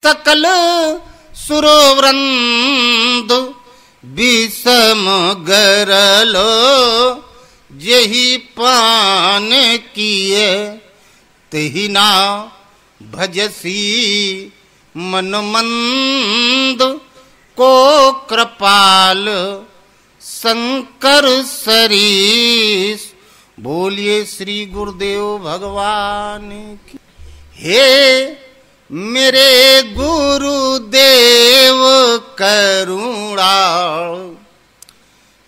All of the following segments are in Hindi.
सकल सुरवृंद विषम गरलो जेहि पान किए तेहि ना भजसी मन मंद को कृपाल शंकर सरीस। बोलिए श्री गुरुदेव भगवान की। हे मेरे गुरुदेव करुणा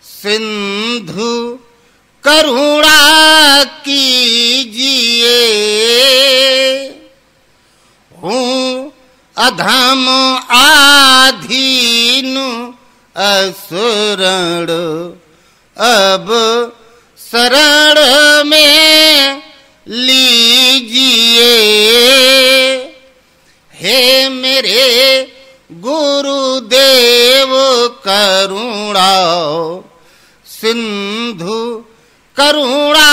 सिंधु करुणा कीजिए। हूँ अधम आधीन असुरण अब शरण में लीजिए। हे मेरे गुरुदेव करुणा सिंधु करुणा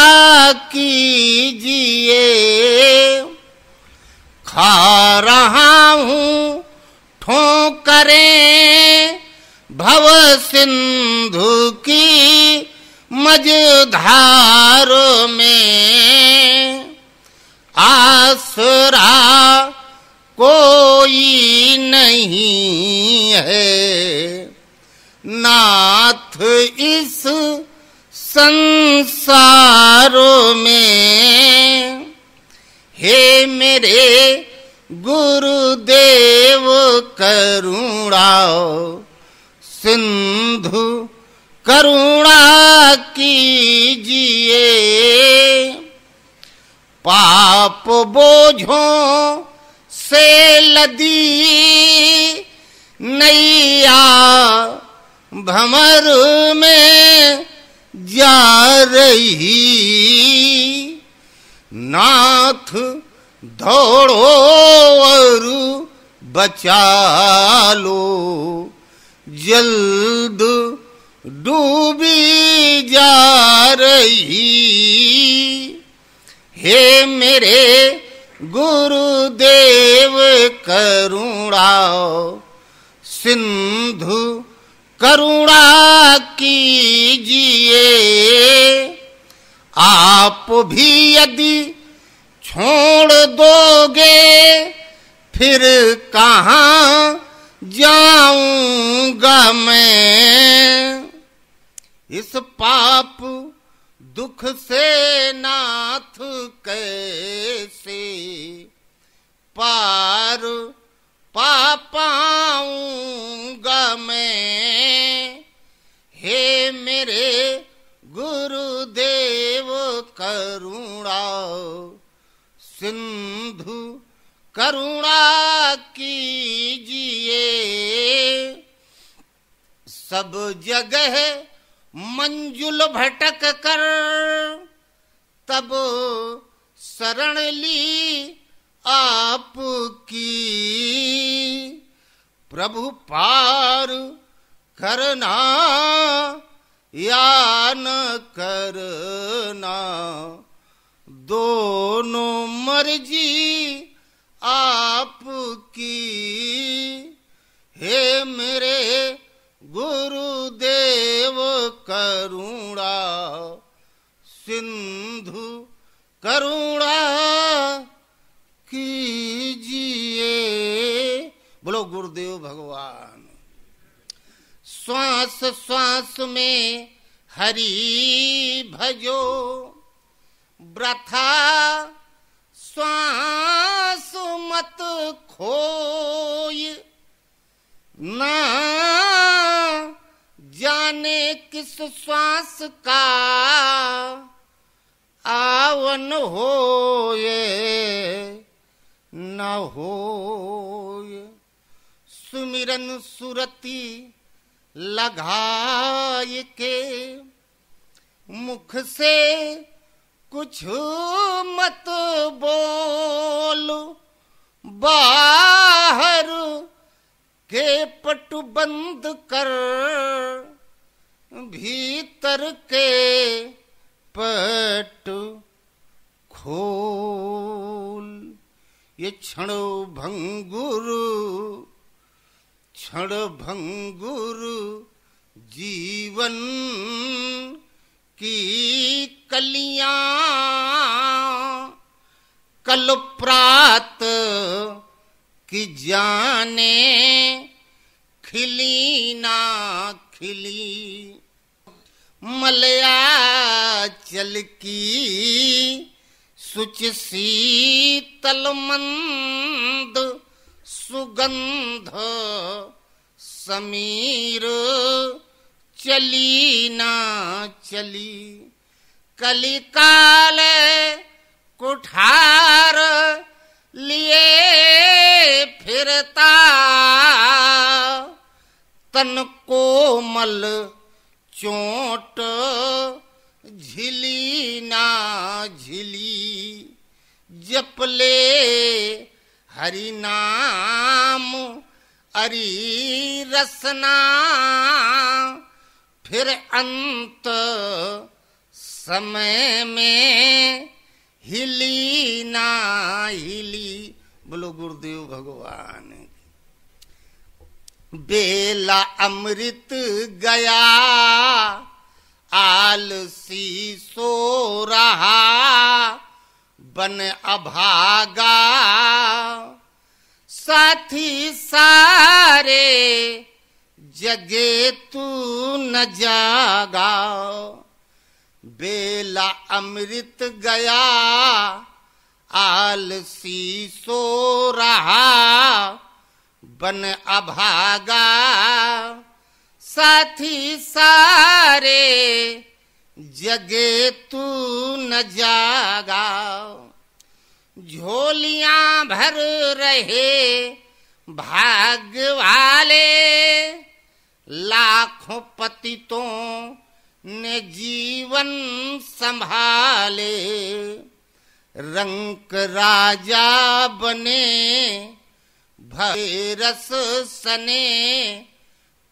कीजिए। खा रहा हूँ ठोकरें भव सिंधु की मझधार में। आसरा कोई नहीं है नाथ इस संसार में। हे मेरे गुरुदेव करुणा सिंधु करुणा कीजिए। पाप बोझों से लदी नैया भंवर में जा रही। नाथ दौड़ो और बचा लो जल्द डूबी जा रही। हे मेरे गुरुदेव करुणा सिंधु करुणा कीजिए। आप भी यदि छोड़ दोगे फिर कहाँ जाऊंगा मैं। इस पाप दुख से नाथ कैसे पार पा पाऊंगा मैं। हे मेरे गुरुदेव करुणा सिंधु करुणा कीजिए। सब जगह मंजुल भटक कर तब शरण ली आपकी। प्रभु पार करना या न करना दोनों मर्जी आपकी। हे मेरे गुरुदेव करुणा सिंधु करुणा कीजिए। बोलो गुरुदेव भगवान। श्वास श्वास में हरि भजो वृथा श्वास मत खोय। ना जाने किस श्वास का आवन होए न होए। सुमिरन सुरति लगाए के मुख से कुछ मत बोल। बाहर के पट बंद कर भीतर के पट खोल। ये क्षण भंगुर जीवन की कलियां कल प्रात की जाने खिली ना खिली। मलयाचल की सुच शीतल मंद सुगंध समीर चली ना चली। कलिकाल कुठार लिए फिरता तन कोमल चोट झिली ना झिली। जपले हरि नाम अरी रसना फिर अंत समय में हिली ना हिली। बोलो गुरुदेव भगवान। बेला अमृत गया आलसी सो रहा बन अभागा। साथी सारे जगे तू न जागा। बेला अमृत गया आलसी सो रहा बन अभागा। साथी सारे जगे तू न जागा। झोलियां भर रहे भाग्य वाले लाखों पतितों ने जीवन संभाले। रंक राजा बने भय रस सने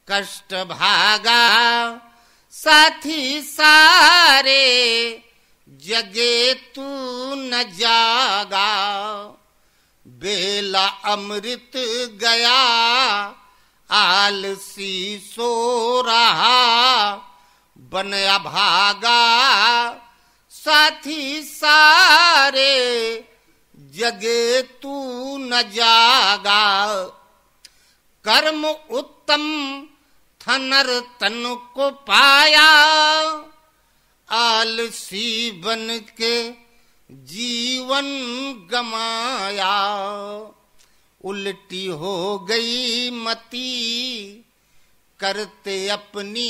कष्ट भागा। साथी सारे जगे तू न जागा। बेला अमृत गया आलसी सो रहा बन अभागा। साथी सारे जगे तू न जागा। कर्म उत्तम थनर तन को पाया आलसी बन के जीवन गमाया। उल्टी हो गई मती करते अपनी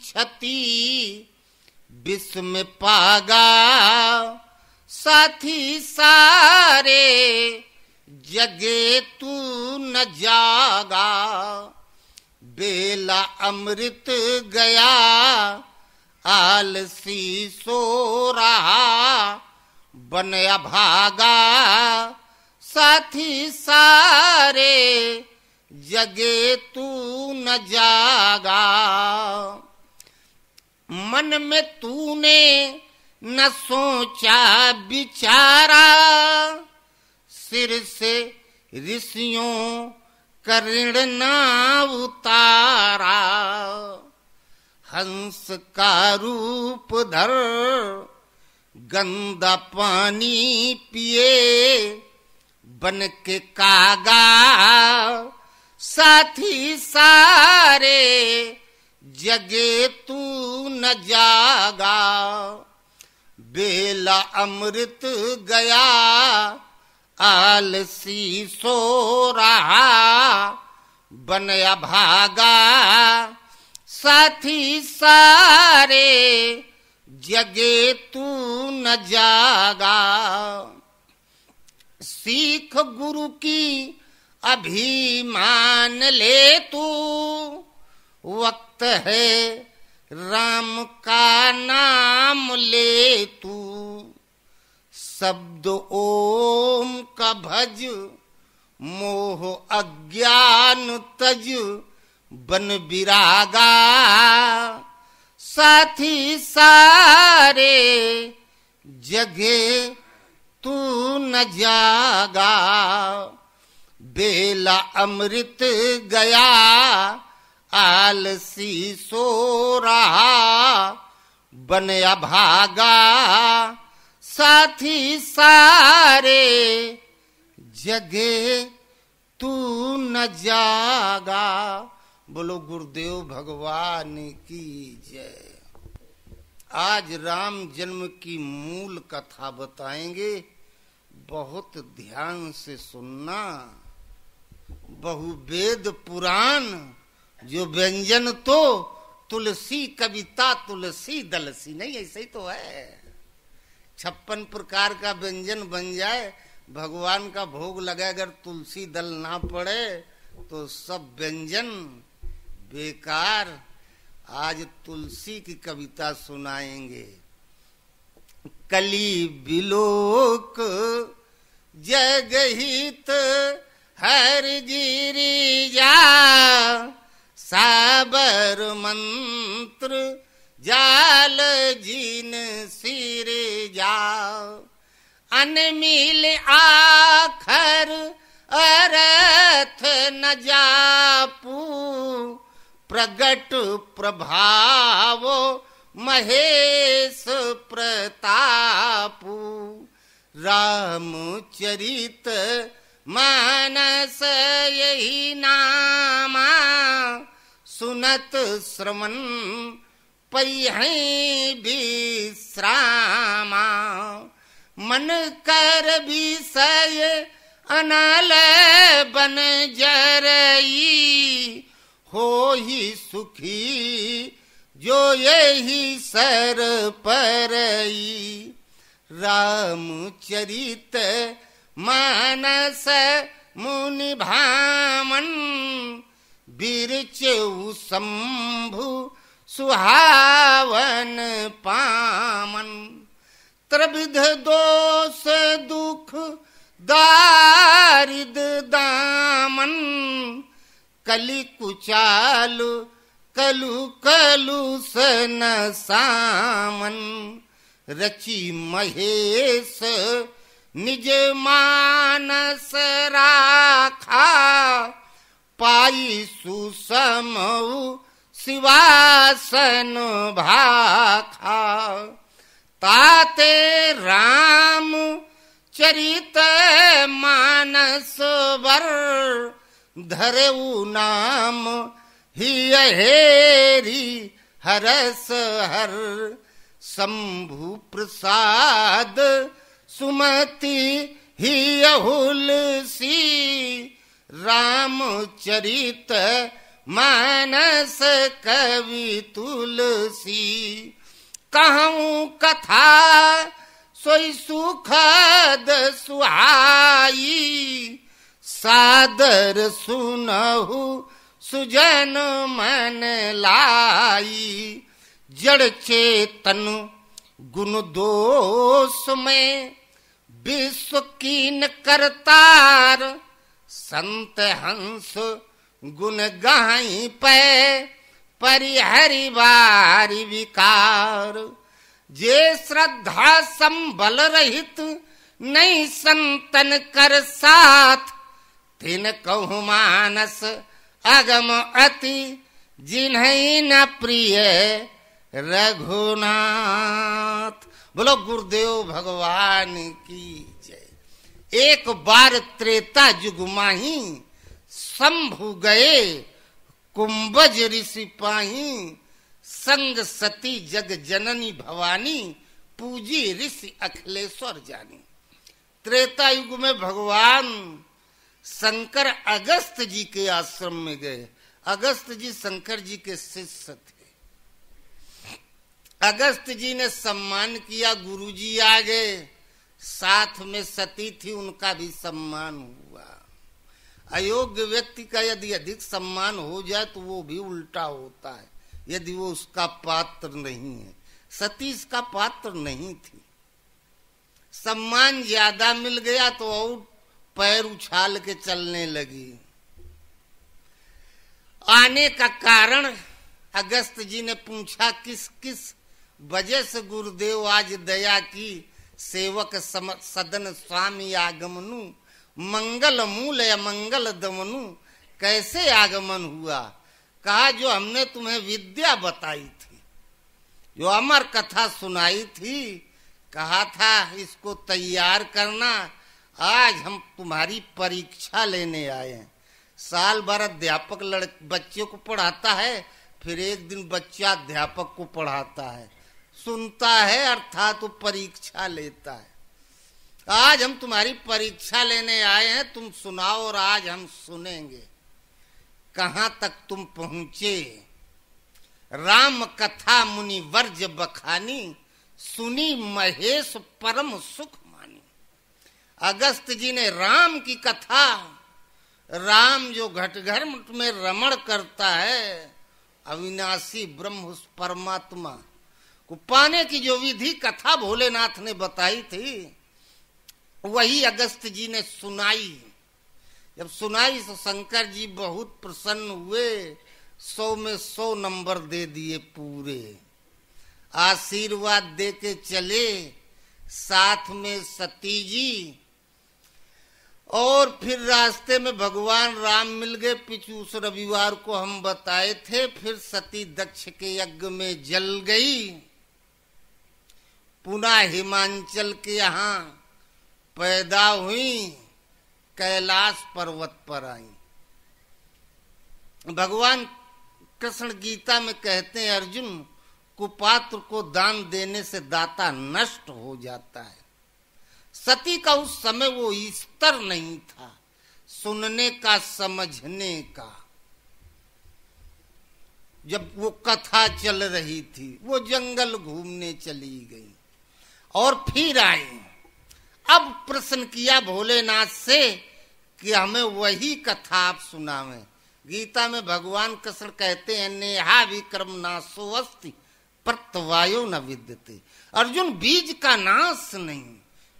क्षति विष में पागा। साथी सारे जगे तू न जागा। बेला अमृत गया आलसी सो रहा बन अभागा। साथी सारे जगे तू न जागा। मन में तूने न सोचा बिचारा सिर से ऋषियों का ऋण ना उतारा। हंस का रूप धर गंदा पानी पिए बन के कागा। साथी सारे जगे तू न जागा। बेला अमृत गया आलसी सो रहा बन अभागा। साथी सारे जगे तू न जागा। सीख गुरु की अभिमान ले तू वक्त है राम का नाम ले तू। शब्द ओम का भज मोह अज्ञान तज बन विरागा। साथी सारे जगे तू न जागा, बेला अमृत गया आलसी सो रहा, बन अभागा साथी सारे, जगे तू न जागा। बोलो गुरुदेव भगवान की जय। आज राम जन्म की मूल कथा बताएंगे, बहुत ध्यान से सुनना। बहुवेद पुराण जो व्यंजन तो तुलसी कविता तुलसी दलसी, नहीं ऐसे ही तो है। 56 प्रकार का व्यंजन बन जाए, भगवान का भोग लगे, अगर तुलसी दल ना पड़े तो सब व्यंजन बेकार। आज तुलसी की कविता सुनाएंगे। कली बिलोक जगहित हर गिरिजा, साबर मंत्र जाल जीन सिर जा, अनमिल आखर अर्थ न जापू, प्रगट प्रभाव महेश प्रतापू, रामचरित मानस यही नामा, सुनत श्रवण पै विश्रामा, मन कर विषय अनल बन जरई, हो ही सुखी जो यही सर परई, रामचरित मानस मुनि भामन, बिरचेउ शंभु सुहावन पामन, त्रिविध दोष दुख दारिद दामन, कलि कुचालु कलु कलु सन सामन, रचि महेश निज मानस राखा, पाई सुसमऊ शिवासन भाखा, ताते राम चरित मानस वर, धरेऊ नाम ही हेरी हरस हर, शंभु प्रसाद सुमति ही अहुलसी, रामचरित मानस कवि तुलसी, कहूँ कथा सोई सुखद सुहाई, सादर सुनहु सुजन मन लाई, जड़ चेतन गुण दोष में विश्व कीन करतार, संत हंस गुण गाई पे परिहरि बारी विकार, जे श्रद्धा संबल रहित नहीं संतन कर साथ, तिन कहु मानस अगम अति जिन्हीं न प्रिय रघुनाथ। बोलो गुरुदेव भगवान की जय। एक बार त्रेता युग माही, शंभु गए कुंभज ऋषि पाही, संग सती जग जननी भवानी, पूजी ऋषि अखिलेश्वर जानी। त्रेता युग में भगवान शंकर अगस्त जी के आश्रम में गए। अगस्त जी शंकर जी के शिष्य थे। अगस्त जी ने सम्मान किया, गुरु जी आ गए, साथ में सती थी, उनका भी सम्मान हुआ। अयोग्य व्यक्ति का यदि अधिक सम्मान हो जाए तो वो भी उल्टा होता है, यदि वो उसका पात्र नहीं है। सती इसका पात्र नहीं थी। सम्मान ज्यादा मिल गया तो और पैर उछाल के चलने लगी। आने का कारण अगस्त जी ने पूछा, किस किस वजह से गुरुदेव आज दया की, सेवक सदन स्वामी आगमनु, मंगल मूल अमंगल दमनु। कैसे आगमन हुआ? कहा जो हमने तुम्हें विद्या बताई थी, जो अमर कथा सुनाई थी, कहा था इसको तैयार करना, आज हम तुम्हारी परीक्षा लेने आए हैं। साल भर अध्यापक बच्चे को पढ़ाता है, फिर एक दिन बच्चा अध्यापक को पढ़ाता है, सुनता है अर्थात तो परीक्षा लेता है। आज हम तुम्हारी परीक्षा लेने आए हैं, तुम सुनाओ और आज हम सुनेंगे। कहां तक तुम पहुंचे? राम कथा मुनि वर्ज बखानी, सुनी महेश परम सुख मानी। अगस्त जी ने राम की कथा, राम जो घटघर में रमण करता है, अविनाशी ब्रह्म उस परमात्मा को पाने की जो विधि कथा भोलेनाथ ने बताई थी, वही अगस्त जी ने सुनाई। जब सुनाई तो शंकर जी बहुत प्रसन्न हुए, 100 में 100 नंबर दे दिए पूरे। आशीर्वाद दे के चले, साथ में सती जी। और फिर रास्ते में भगवान राम मिल गए, पिछू उस रविवार को हम बताए थे। फिर सती दक्ष के यज्ञ में जल गई, पुनः हिमांचल के यहाँ पैदा हुई, कैलाश पर्वत पर आई। भगवान कृष्ण गीता में कहते हैं, अर्जुन कुपात्र को दान देने से दाता नष्ट हो जाता है। सती का उस समय वो स्तर नहीं था सुनने का, समझने का। जब वो कथा चल रही थी, वो जंगल घूमने चली गई और फिर आई। अब प्रश्न किया भोलेनाथ से कि हमें वही कथा आप सुनावें। गीता में भगवान कृष्ण कहते हैं, नेहा विक्रम नाशो अस्ति प्रत्यवायो न विद्यते। अर्जुन बीज का नाश नहीं,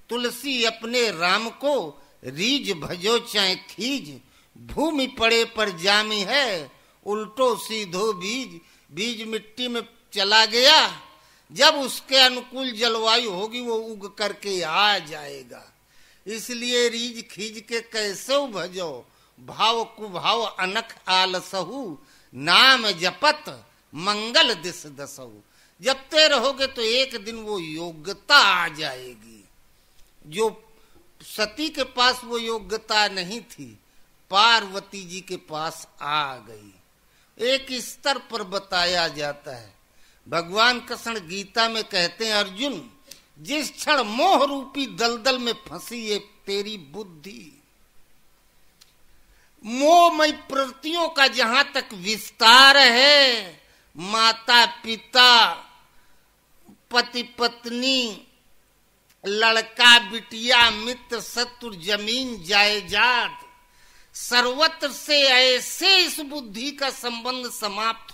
तुलसी अपने राम को रीज भजो चाहे खीज। भूमि पड़े पर जामी है, उल्टो सीधो बीज। बीज मिट्टी में चला गया, जब उसके अनुकूल जलवायु होगी वो उग करके आ जाएगा। इसलिए रीज खींच के कैसे भजो, भाव कुभाव अनख आलसहु। नाम जपत मंगल दिस दसहु। जपते रहोगे तो एक दिन वो योग्यता आ जाएगी। जो सती के पास वो योग्यता नहीं थी, पार्वती जी के पास आ गई। एक स्तर पर बताया जाता है। भगवान कृष्ण गीता में कहते हैं, अर्जुन जिस क्षण मोह रूपी दलदल में फंसी है तेरी बुद्धि, मोहमय प्रवृत्तियों का जहां तक विस्तार है, माता पिता पति पत्नी लड़का बिटिया मित्र शत्रु जमीन जायदाद सर्वत्र से ऐसे इस बुद्धि का संबंध समाप्त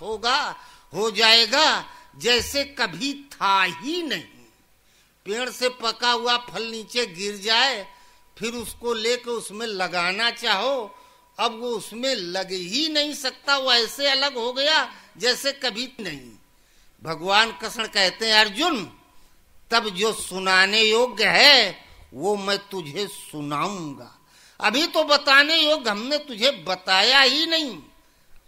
हो जाएगा जैसे कभी था ही नहीं। पेड़ से पका हुआ फल नीचे गिर जाए, फिर उसको लेकर उसमें लगाना चाहो, अब वो उसमें लग ही नहीं सकता, वो ऐसे अलग हो गया जैसे कभी नहीं। भगवान कृष्ण कहते हैं, अर्जुन तब जो सुनाने योग्य है वो मैं तुझे सुनाऊंगा। अभी तो बताने योग्य हमने तुझे बताया ही नहीं,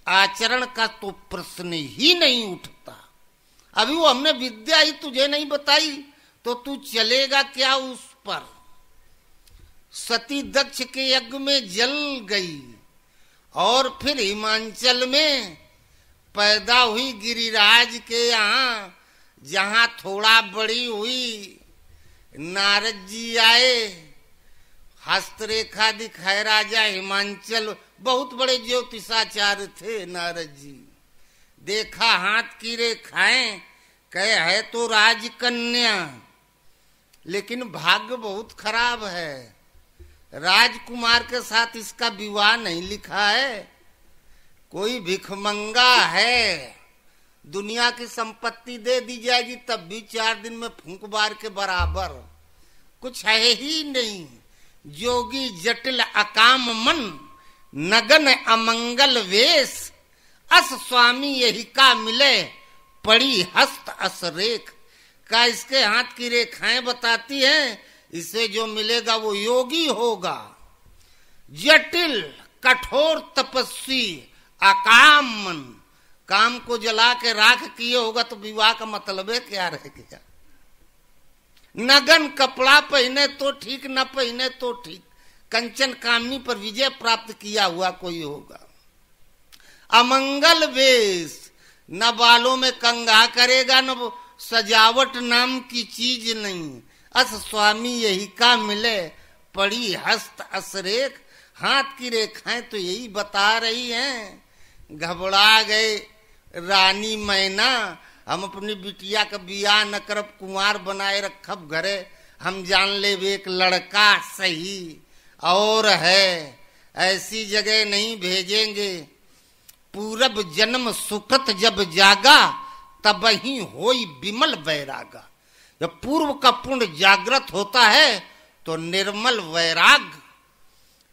आचरण का तो प्रश्न ही नहीं उठता। अभी वो हमने विद्या ही तुझे नहीं बताई तो तू चलेगा क्या उस पर। सती दक्ष के यज्ञ में जल गई और फिर हिमांचल में पैदा हुई, गिरिराज के यहाँ जहां थोड़ा बड़ी हुई। नारद जी आए, हस्तरेखा दिखाए राजा हिमांचल, बहुत बड़े ज्योतिषाचार्य थे नारद जी। देखा हाथ की रेखाएं, कहे है तो राजकन्या, लेकिन भाग्य बहुत खराब है, राजकुमार के साथ इसका विवाह नहीं लिखा है, कोई भिखमंगा है, दुनिया की संपत्ति दे दी जाएगी तब भी 4 दिन में फूंक बार के बराबर, कुछ है ही नहीं। जोगी जटिल अकाम मन, नगन अमंगल वेश, अस स्वामी यही का मिले, पड़ी हस्त असरेख। का इसके हाथ की रेखाएं बताती हैं, इसे जो मिलेगा वो योगी होगा। जटिल कठोर तपस्वी अकाम मन, काम को जला के राख किए होगा तो विवाह का मतलब है क्या रह गया। नगन कपड़ा पहने तो ठीक, न पहने तो ठीक, कंचन कामनी पर विजय प्राप्त किया हुआ कोई होगा। अमंगल वेश, न बालों में कंघा करेगा, न सजावट नाम की चीज नहीं। अस स्वामी यही का मिले, पड़ी हस्त असरेख, हाथ की रेखाएं तो यही बता रही हैं। घबरा गए रानी मैना, हम अपनी बिटिया का बियाह न करब, कुंवार बनाए रखब घरे, हम जान ले एक लड़का सही और है, ऐसी जगह नहीं भेजेंगे। पूरब जन्म सुकृत जब जागा, तब ही होई विमल वैरागा। जब पूर्व का पुण्य जागृत होता है तो निर्मल वैराग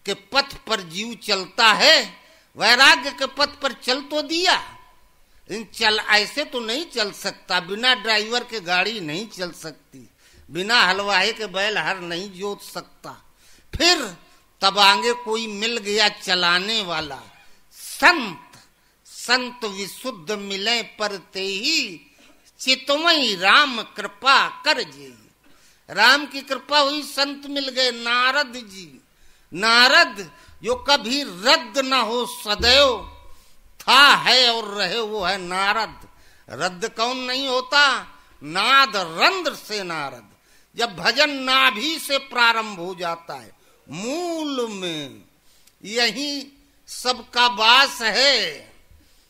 के पथ पर जीव चलता है। वैराग्य के पथ पर चल तो दिया, चल ऐसे तो नहीं चल सकता। बिना ड्राइवर के गाड़ी नहीं चल सकती, बिना हलवाई के बैल हर नहीं जोत सकता। फिर तब आगे कोई मिल गया चलाने वाला, संत संत विशुद्ध मिले परते ही, चितवई राम कृपा कर जेई। राम की कृपा हुई, संत मिल गए नारद जी। नारद जो कभी रद्द न हो सदैव, था है और रहे वो है नारद। रद्द कौन नहीं होता, नाद रंध्र से नारद। जब भजन नाभि से प्रारंभ हो जाता है, मूल में यही सबका वास है।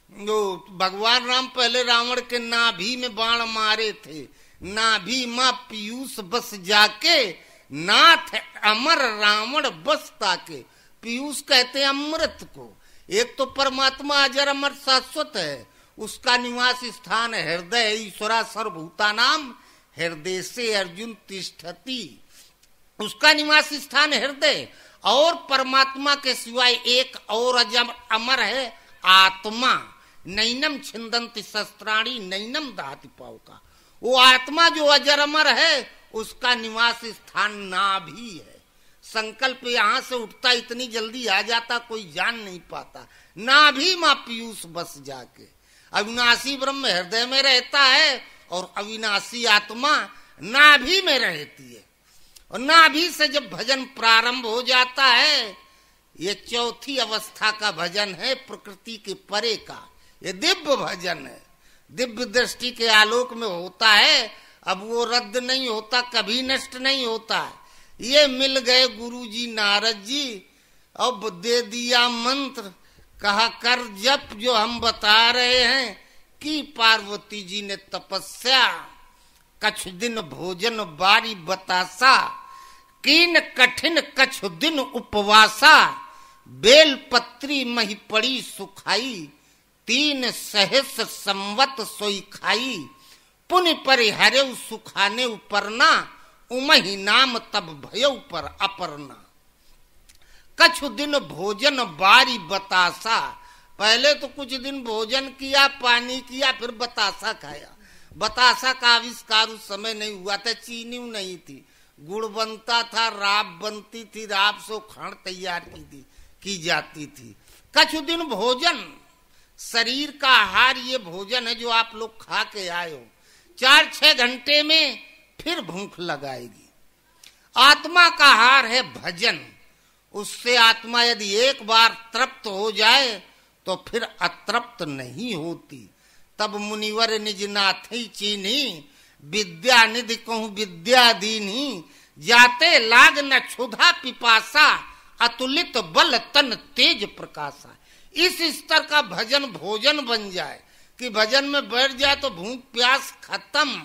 जो भगवान राम पहले रावण के नाभि में बाण मारे थे, नाभि मां पीयूष बस जाके, नाथ अमर रावण बस ताके। पीयूष कहते हैं अमृत को। एक तो परमात्मा अजर अमर शाश्वत है, उसका निवास स्थान हृदय, ईश्वरा सर्वभूतानाम हृदय से अर्जुन तिष्ठति। उसका निवास स्थान हृदय। और परमात्मा के सिवाय एक और अजर अमर है, आत्मा। नैनम छिंदंति शस्त्राणी नैनम दहति पावका। वो आत्मा जो अजर अमर है, उसका निवास स्थान नाभि है। संकल्प यहां से उठता इतनी जल्दी आ जाता, कोई जान नहीं पाता। नाभि मां पीयूष बस जाके। अविनाशी ब्रह्म हृदय में रहता है और अविनाशी आत्मा नाभि में रहती है। और नाभि से जब भजन प्रारंभ हो जाता है, ये चौथी अवस्था का भजन है, प्रकृति के परे का। ये दिव्य भजन है, दिव्य दृष्टि के आलोक में होता है। अब वो रद्द नहीं होता, कभी नष्ट नहीं होता। ये मिल गए गुरुजी नारद जी, अब दे दिया मंत्र, कहा कर जप जो हम बता रहे हैं। कि पार्वती जी ने तपस्या, कछ दिन भोजन बारी बतासा, कीन कठिन कछ दिन उपवासा, बेल पत्री मही पड़ी सुखाई, 3 सहस्र संवत सोई खाई, पुण्य परिहरे सुखाने उपरना, उमहि नाम तब भयउ पर अपर्णा। कछु दिन भोजन बारी बतासा, पहले तो कुछ दिन भोजन किया, पानी किया, फिर बतासा खाया। बतासा का आविष्कार उस समय नहीं हुआ था, चीनी नहीं थी, गुड़ बनता था, राब बनती थी, राब से खांड तैयार की जाती थी। कछु दिन भोजन, शरीर का आहार ये भोजन है जो आप लोग खा के आए हो। 4-6 घंटे में फिर भूख लगाएगी। आत्मा का आहार है भजन। उससे आत्मा यदि एक बार तृप्त हो जाए तो फिर अतृप्त नहीं होती। तब मुनिवर निज नाथ चीन्ही, विद्या निधि कहूं विद्या दीन्ही, जाते लाग न क्षुधा पिपासा, अतुलित बल तन तेज प्रकाशा। इस स्तर का भजन भोजन बन जाए कि भजन में बैठ जाए तो भूख प्यास खत्म,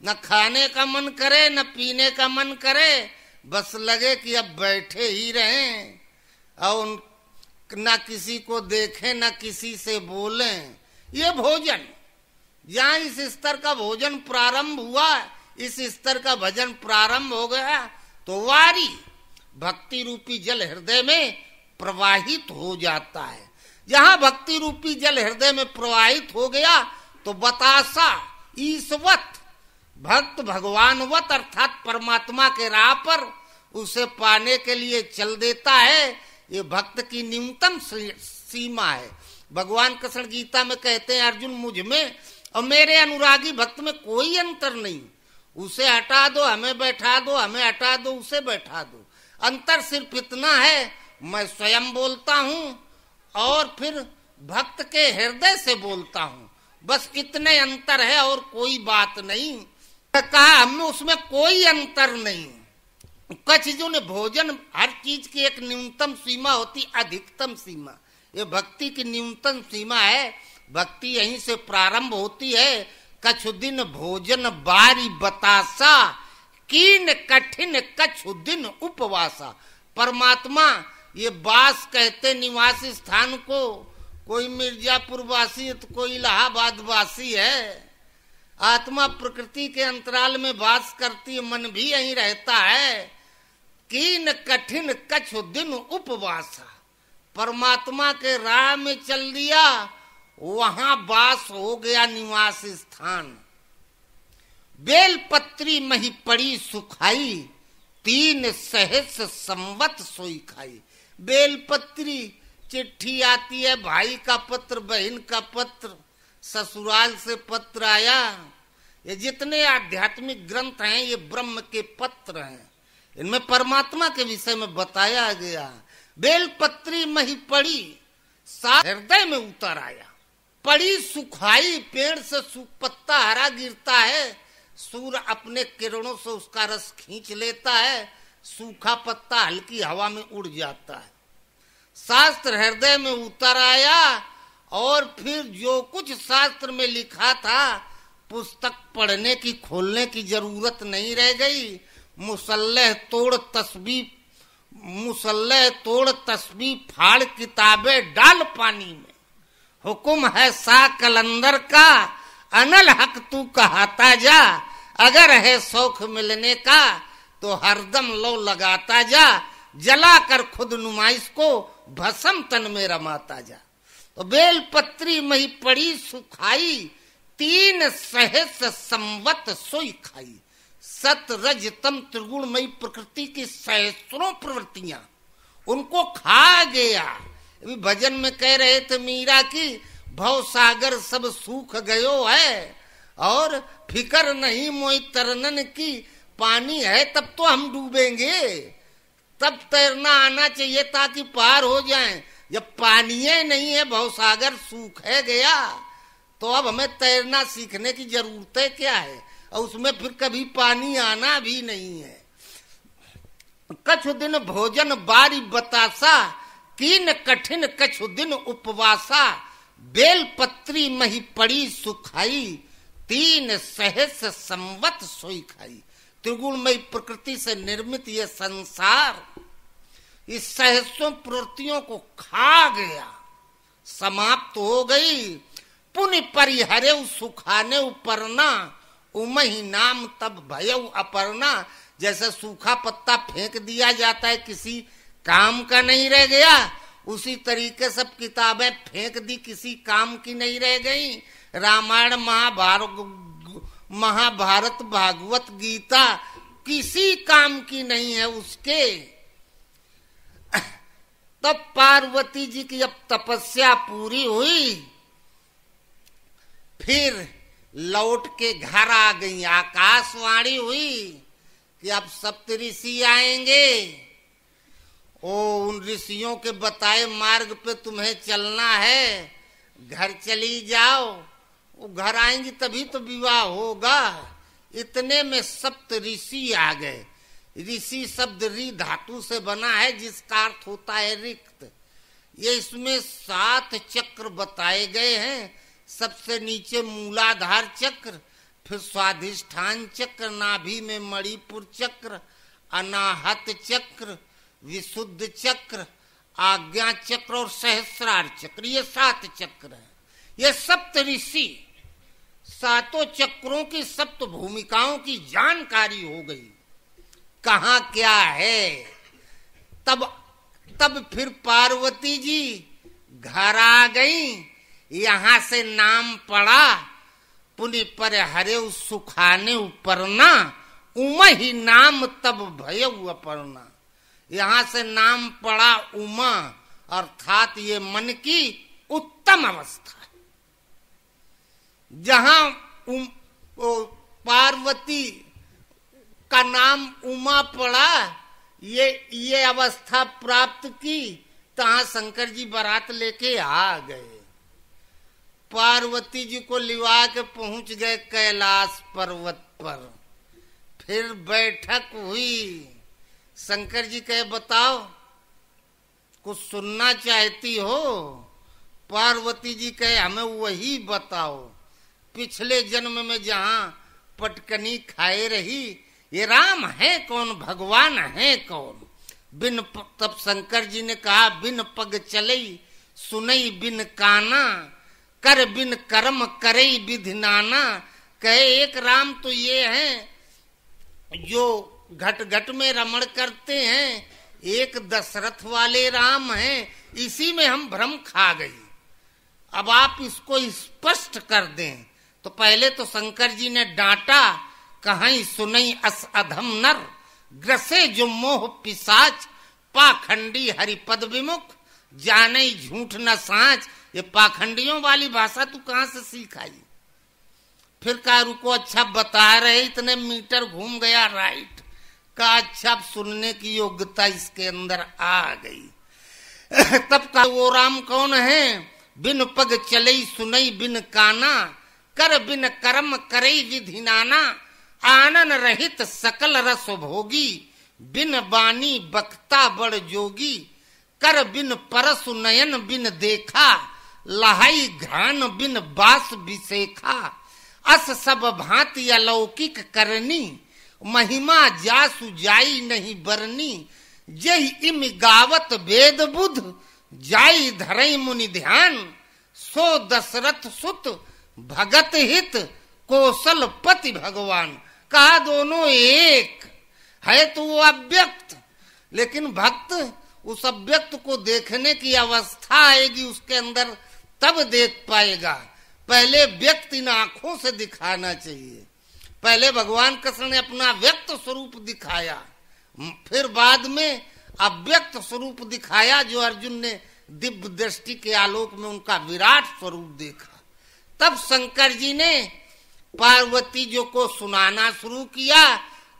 न खाने का मन करे न पीने का मन करे, बस लगे कि अब बैठे ही रहें और न किसी को देखें न किसी से बोलें। ये भोजन, जहाँ इस स्तर का भोजन प्रारंभ हुआ, इस स्तर का भजन प्रारंभ हो गया, तो वारी भक्ति रूपी जल हृदय में प्रवाहित हो जाता है। जहां भक्ति रूपी जल हृदय में प्रवाहित हो गया तो बतासा ईसवत भक्त भगवानवत अर्थात परमात्मा के राह पर उसे पाने के लिए चल देता है। ये भक्त की न्यूनतम सीमा है। भगवान कृष्ण गीता में कहते हैं, अर्जुन मुझ में और मेरे अनुरागी भक्त में कोई अंतर नहीं। उसे हटा दो हमें बैठा दो, हमें हटा दो उसे बैठा दो। अंतर सिर्फ इतना है, मैं स्वयं बोलता हूँ और फिर भक्त के हृदय से बोलता हूँ, बस इतने अंतर है और कोई बात नहीं। कहा हमें उसमें कोई अंतर नहीं। कुछ चीजों ने भोजन, हर चीज की एक न्यूनतम सीमा होती, अधिकतम सीमा। ये भक्ति की न्यूनतम सीमा है। भक्ति यहीं से प्रारंभ होती है। कछु दिन भोजन बारी बतासा, कीन कठिन कछु दिन उपवासा। परमात्मा ये बास कहते निवासी स्थान को। कोई मिर्जापुर वासी है तो कोई इलाहाबाद वासी है। आत्मा प्रकृति के अंतराल में वास करती है, मन भी यहीं रहता है। कीन कठिन कछु दिन उपवासा। परमात्मा के राह में चल दिया, वहां वास हो गया निवास स्थान। बेलपत्री मही पड़ी सुखाई, 3 सहस्र संवत सोई खाई। बेलपत्री, चिट्ठी आती है, भाई का पत्र, बहन का पत्र, ससुराल से पत्र आया। ये जितने आध्यात्मिक ग्रंथ हैं ये ब्रह्म के पत्र हैं। इनमें परमात्मा के विषय में बताया गया। बेलपत्री मही पड़ी, साथ हृदय में उतर आया। पड़ी सुखाई, पेड़ से सूख पत्ता हरा गिरता है, सूर्य अपने किरणों से उसका रस खींच लेता है, सूखा पत्ता हल्की हवा में उड़ जाता है। शास्त्र हृदय में उतर आया और फिर जो कुछ शास्त्र में लिखा था पुस्तक पढ़ने की, खोलने की जरूरत नहीं रह गई। मुसल्लह तोड़ तस्बीह फाड़ किताबें डाल पानी में। हुक्म है सा कलंदर का, अनल हक तू कहता जा। अगर है शौक मिलने का तो हरदम लो लगाता जा। जला कर खुद नुमाइश को भस्म तन में रमाता जा। तो बेलपत्री मही पड़ी सुखाई, 3 सहस्र संवत सोई खाई। सत रज तम त्रिगुणमयी प्रकृति की सहस्रों प्रवृत्तियां उनको खा गया। अभी भजन में कह रहे थे मीरा की, भव सागर सब सूख गयो है और फिकर नहीं मोई तरनन की। पानी है तब तो हम डूबेंगे, तब तैरना आना चाहिए ताकि पार हो जाएं। जब पानी नहीं है, भवसागर सूख है गया, तो अब हमें तैरना सीखने की जरूरत है क्या है? और उसमें फिर कभी पानी आना भी नहीं है। कछु दिन भोजन बारी बतासा, कीन कठिन कछु दिन उपवासा। बेलपत्री मही पड़ी सुखाई, 3 सहस्र संवत सोई खाई। त्रिगुणमयी प्रकृति से निर्मित यह संसार इस सहस्रों प्रवृत्तियों को खा गया, समाप्त हो गई। पुण्य परिहरे सुखाने उपरना, उमही नाम तब भयउ अपर्णा। जैसे सूखा पत्ता फेंक दिया जाता है, किसी काम का नहीं रह गया, उसी तरीके सब किताबें फेंक दी, किसी काम की नहीं रह गई। रामायण महाभारत भागवत गीता किसी काम की नहीं है उसके। तब पार्वती जी की जब तपस्या पूरी हुई, फिर लौट के घर आ गई। आकाशवाणी हुई कि अब सप्त ऋषि आएंगे, उन ऋषियों के बताए मार्ग पे तुम्हें चलना है, घर चली जाओ। वो घर आएंगी तभी तो विवाह होगा। इतने में सप्त ऋषि आ गए। ऋषि शब्द री धातु से बना है, जिसका अर्थ होता है रिक्त। ये इसमें 7 चक्र बताए गए हैं। सबसे नीचे मूलाधार चक्र, फिर स्वाधिष्ठान चक्र, नाभि में मणिपुर चक्र, अनाहत चक्र, विशुद्ध चक्र, आज्ञा चक्र और सहस्रार चक्र। ये 7 चक्र हैं। ये सप्त ऋषि, 7 चक्रों की सप्त भूमिकाओं की जानकारी हो गई, कहाँ क्या है। तब फिर पार्वती जी घर आ गई। यहां से नाम पड़ा पुनि पर हरे सुखाने उपरना, उमा ही नाम तब भयउ अपर्णा। यहाँ से नाम पड़ा उमा, अर्थात ये मन की उत्तम अवस्था है। जहां पार्वती का नाम उमा पड़ा, ये अवस्था प्राप्त की, तहां शंकर जी बारात लेके आ गए। पार्वती जी को लिवा के पहुंच गए कैलाश पर्वत पर। फिर बैठक हुई। शंकर जी कहे बताओ कुछ सुनना चाहती हो? पार्वती जी कहे हमें वही बताओ, पिछले जन्म में जहां पटकनी खाए रही, ये राम है कौन, भगवान है कौन? तब शंकर जी ने कहा बिन पग चलई सुनई बिन काना, कर बिन कर्म करई विधि नाना। कहे एक राम तो ये हैं जो घट घट में रमण करते हैं, एक दशरथ वाले राम हैं, इसी में हम भ्रम खा गई। अब आप इसको स्पष्ट कर दें। तो पहले तो शंकर जी ने डांटा, कहीं सुनई अस अधम नर, ग्रसे जो मोह पिशाच, पाखंडी हरिपद विमुख, जाने झूठ न साँच। ये पाखंडियों वाली भाषा तू कहां से सीख आई? फिर कहा रुको, अच्छा बता रहे, इतने मीटर घूम गया राइट। कहा अच्छा सुनने की योग्यता इसके अंदर आ गई। तब कहा वो राम कौन है? बिन पग चलई सुनई बिन काना, कर बिन कर्म करई विधि नाना, आनन रहित सकल रस भोगी, बिन बानी बक्ता बड़ जोगी, कर बिन परसु नयन बिन देखा, लहाई घ्राण बिन बास बिसेखा, अस सब भांति अलौकिक करनी, महिमा जासु जाई नहीं बरनी, जय इम गावत वेद बुध, जाई धरई मुनि ध्यान, सो दशरथ सुत भगत हित, कौशल पति भगवान। कहा दोनों एक है तो वो अव्यक्त, लेकिन भक्त उस अव्यक्त को देखने की अवस्था आएगी उसके अंदर, तब देख पाएगा। पहले व्यक्त इन आंखों से दिखाना चाहिए। पहले भगवान कृष्ण ने अपना व्यक्त स्वरूप दिखाया, फिर बाद में अव्यक्त स्वरूप दिखाया, जो अर्जुन ने दिव्य दृष्टि के आलोक में उनका विराट स्वरूप देखा। तब शंकर जी ने पार्वती जी को सुनाना शुरू किया।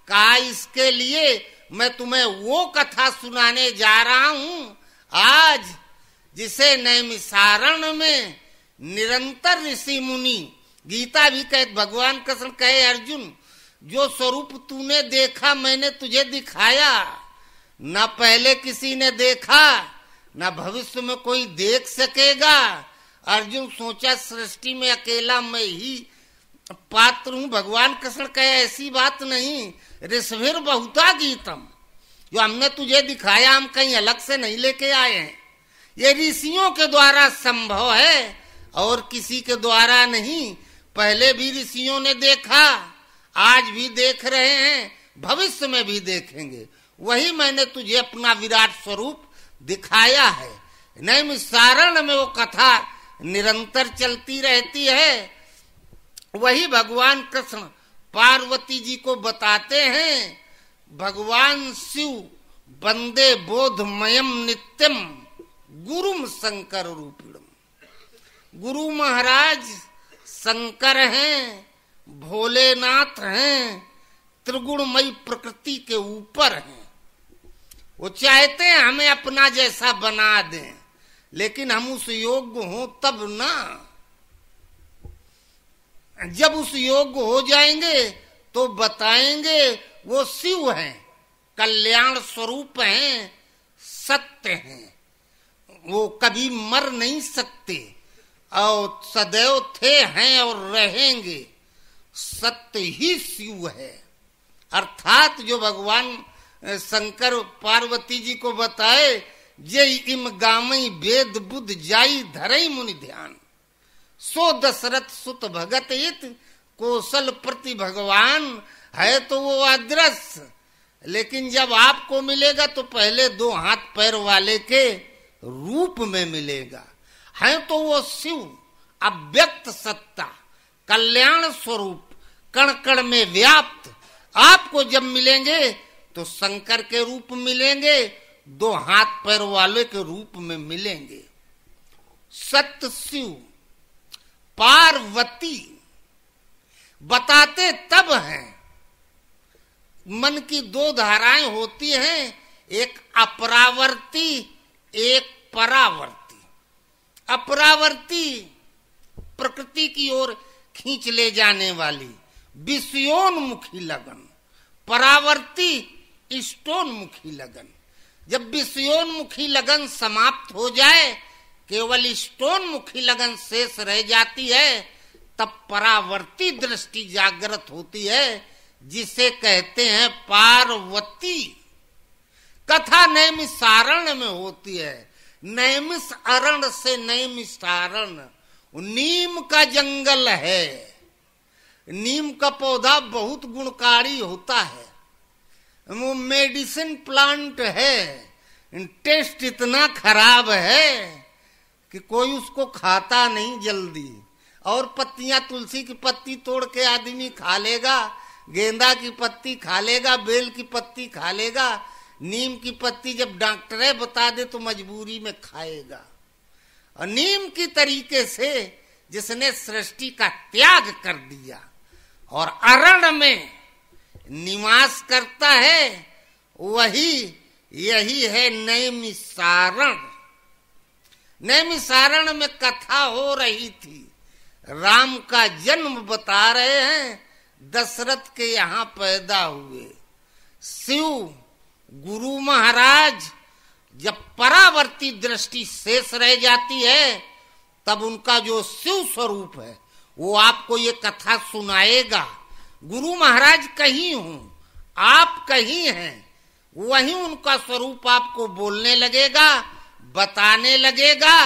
कहा इसके लिए मैं तुम्हें वो कथा सुनाने जा रहा हूं आज, जिसे नैमिषारण्य में निरंतर ऋषि मुनि, गीता भी कहे, भगवान कृष्ण कहे अर्जुन जो स्वरूप तूने देखा मैंने तुझे दिखाया, न पहले किसी ने देखा न भविष्य में कोई देख सकेगा। अर्जुन सोचा सृष्टि में अकेला मैं ही पात्र हूं। भगवान कृष्ण कहे ऐसी बात नहीं, ऋषभिर बहुता गीतम, जो हमने तुझे दिखाया हम कहीं अलग से नहीं लेके आए हैं, ये ऋषियों के द्वारा संभव है और किसी के द्वारा नहीं। पहले भी ऋषियों ने देखा, आज भी देख रहे हैं, भविष्य में भी देखेंगे। वही मैंने तुझे अपना विराट स्वरूप दिखाया है। नैमिषारण्य में वो कथा निरंतर चलती रहती है। वही भगवान कृष्ण पार्वती जी को बताते हैं। भगवान शिव वंदे बोधमयम नित्यम गुरुम शंकर रूपिणम। गुरु महाराज शंकर हैं, भोलेनाथ हैं, त्रिगुणमयी प्रकृति के ऊपर हैं। वो चाहते हैं हमें अपना जैसा बना दें, लेकिन हम उस योग्य हों तब ना। जब उस योग्य हो जाएंगे तो बताएंगे वो शिव हैं, कल्याण स्वरूप हैं, सत्य हैं, वो कभी मर नहीं सकते और सदैव थे, हैं और रहेंगे। सत्य ही शिव है। अर्थात जो भगवान शंकर पार्वती जी को बताए, जय इम गामई वेद बुद्ध जाई धरई मुनि ध्यान, सो दशरथ सुत भगत हित, कौशल प्रति भगवान। है तो वो अदृश्य, लेकिन जब आपको मिलेगा तो पहले 2 हाथ पैर वाले के रूप में मिलेगा। है तो वो शिव, अव्यक्त सत्ता, कल्याण स्वरूप कण कण में व्याप्त आपको जब मिलेंगे तो शंकर के रूप मिलेंगे, दो हाथ पैर वाले के रूप में मिलेंगे। सत्य शिव पार्वती बताते तब हैं। मन की दो धाराएं होती हैं, एक अपरावर्ती एक परावर्ती। अपरावर्ती प्रकृति की ओर खींच ले जाने वाली विषयोन्मुखी लगन, परावर्ती इष्टोन्मुखी लगन। जब विषयोन्मुखी लगन समाप्त हो जाए, केवल इष्टोन्मुखी लगन शेष रह जाती है, तब परावर्ती दृष्टि जागृत होती है, जिसे कहते हैं पार्वती। कथा नैमिषारण्य में होती है। नैमिष अरण्य से नैमिषारण्य नीम का जंगल है। नीम का पौधा बहुत गुणकारी होता है, वो मेडिसिन प्लांट है। टेस्ट इतना खराब है कि कोई उसको खाता नहीं जल्दी। और पत्तियां, तुलसी की पत्ती तोड़ के आदमी खा लेगा, गेंदा की पत्ती खा लेगा, बेल की पत्ती खा लेगा, नीम की पत्ती जब डॉक्टर बता दे तो मजबूरी में खाएगा। और नीम की तरीके से जिसने सृष्टि का त्याग कर दिया और अरण्य में निवास करता है, यही है नैमिषारण्य। नैमिषारण्य में कथा हो रही थी, राम का जन्म बता रहे हैं। दशरथ के यहाँ पैदा हुए शिव गुरु महाराज जब परावर्ती दृष्टि शेष रह जाती है, तब उनका जो शिव स्वरूप है वो आपको ये कथा सुनाएगा। गुरु महाराज कहीं हूं, आप कहीं हैं, वहीं उनका स्वरूप आपको बोलने लगेगा, बताने लगेगा।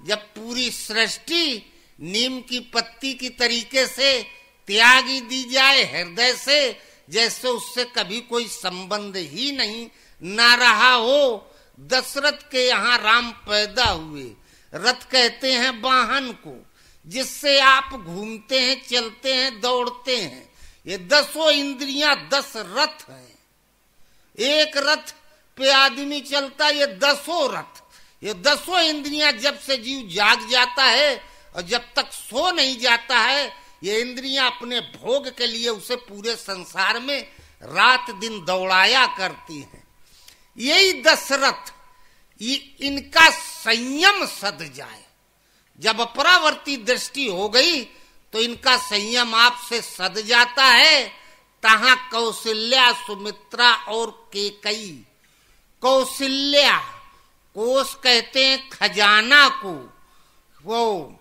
जब पूरी सृष्टि नीम की पत्ती की तरीके से त्यागी दी जाए हृदय से, जैसे उससे कभी कोई संबंध ही नहीं ना रहा हो। दशरथ के यहाँ राम पैदा हुए। रथ कहते हैं वाहन को, जिससे आप घूमते हैं, चलते हैं, दौड़ते हैं। ये 10 इंद्रियां 10 रथ हैं। एक रथ पे आदमी चलता, ये 10 रथ। ये 10 इंद्रियां जब से जीव जाग जाता है और जब तक सो नहीं जाता है, ये इंद्रियां अपने भोग के लिए उसे पूरे संसार में रात दिन दौड़ाया करती हैं। यही दशरथ, इनका संयम सद जाए। जब अपरावर्ती दृष्टि हो गई तो इनका संयम आपसे सद जाता है। तहां कौशल्या, सुमित्रा और केकई। कौशल्या, कोष कहते हैं खजाना को। वो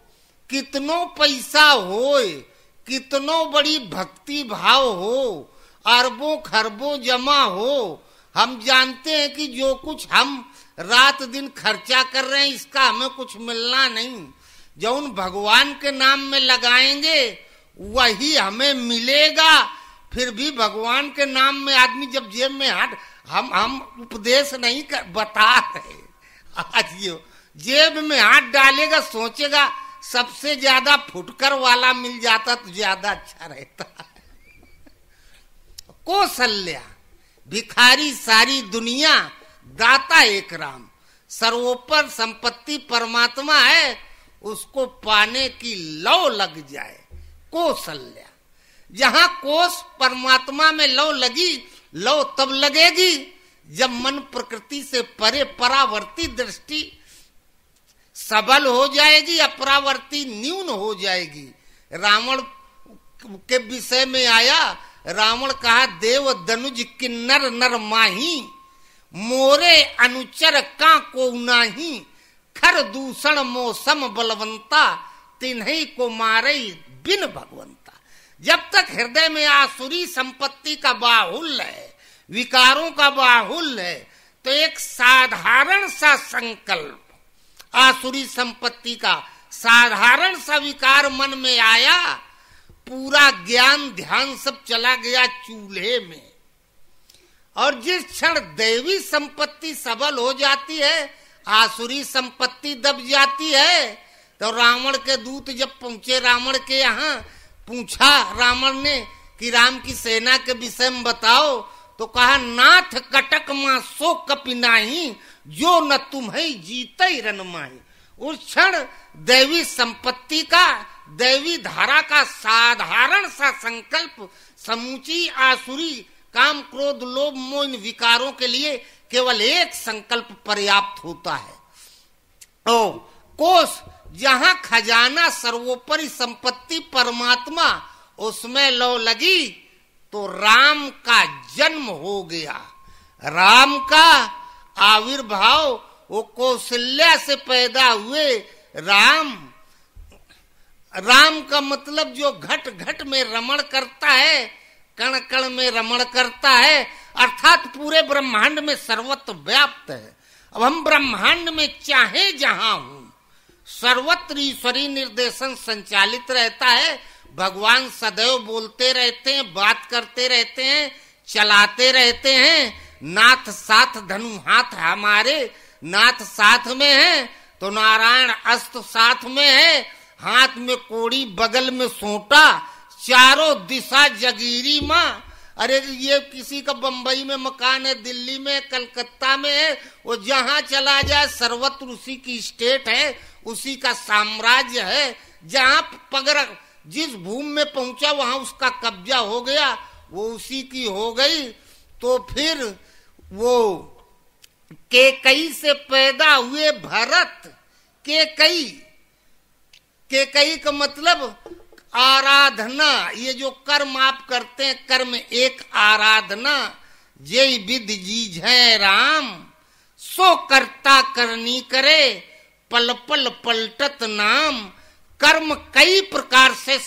कितनो पैसा होए, कितनो बड़ी भक्ति भाव हो, अरबों खरबों जमा हो, हम जानते हैं कि जो कुछ हम रात दिन खर्चा कर रहे हैं, इसका हमें कुछ मिलना नहीं। जो उन भगवान के नाम में लगाएंगे वही हमें मिलेगा। फिर भी भगवान के नाम में आदमी जब जेब में हाथ, हम उपदेश नहीं कर बता रहे, आज ये जेब में हाथ डालेगा, सोचेगा सबसे ज्यादा फुटकर वाला मिल जाता तो ज्यादा अच्छा रहता। कौशल्या, भिखारी सारी दुनिया, दाता एक राम। सर्वोपर संपत्ति परमात्मा है, उसको पाने की लौ लग जाए। कौशल्या, जहां कोष परमात्मा में लौ लगी, लौ तब लगेगी जब मन प्रकृति से परे परावर्ती दृष्टि सबल हो जाएगी, अपरावर्ती न्यून हो जाएगी। रावण के विषय में आया, रावण कहा देव दनुज किन्नर नर माही, मोरे अनुचर का को नाही, खर दूषण मौसम बलवंता, तिन्हीं को मारे बिन भगवंता। जब तक हृदय में आसुरी संपत्ति का बाहुल्य है, विकारों का बाहुल्य है, तो एक साधारण सा संकल्प, आसुरी संपत्ति का साधारण सा विकार मन में आया, पूरा ज्ञान ध्यान सब चला गया चूल्हे में। और जिस क्षण दैवी संपत्ति सबल हो जाती है, आसुरी संपत्ति दब जाती है। तो रावण के दूत जब पहुंचे रावण के यहाँ, पूछा रावण ने कि राम की सेना के विषय में बताओ, तो कहा नाथ कटक मां सो कपि नाही, जो न तुम्हें जीते रन माही। उस क्षण दैवी संपत्ति का, दैवी धारा का साधारण सा संकल्प समूची आसुरी काम क्रोध लोभ मोह इन विकारों के लिए केवल एक संकल्प पर्याप्त होता है। ओ कोष जहां खजाना सर्वोपरि संपत्ति परमात्मा उसमें लो लगी तो राम का जन्म हो गया। राम का आविर्भाव वो कौशल्या से पैदा हुए राम। राम का मतलब जो घट घट में रमण करता है, कण कण में रमण करता है, अर्थात पूरे ब्रह्मांड में सर्वत्र व्याप्त है। अब हम ब्रह्मांड में चाहे जहां हूं, सर्वत्र ईश्वरीय निर्देशन संचालित रहता है। भगवान सदैव बोलते रहते हैं, बात करते रहते हैं, चलाते रहते हैं। नाथ साथ धनु हाथ हमारे, नाथ साथ में है तो नारायण अस्त्र साथ में है, हाथ में कोड़ी बगल में सोटा, चारों दिशा जगीरी माँ। अरे ये किसी का बंबई में मकान है, दिल्ली में, कलकत्ता में है, वो जहां चला जाए सर्वत्र उसी की स्टेट है, उसी का साम्राज्य है। जहां पगर जिस भूमि में पहुंचा वहां उसका कब्जा हो गया, वो उसी की हो गई। तो फिर वो केकई से पैदा हुए भरत। केकई का मतलब आराधना। ये जो कर्म आप करते हैं, कर्म एक आराधना। जय विधि जीज है राम, सो करता करनी करे, पल पल पलटत नाम। कर्म कई प्रकार से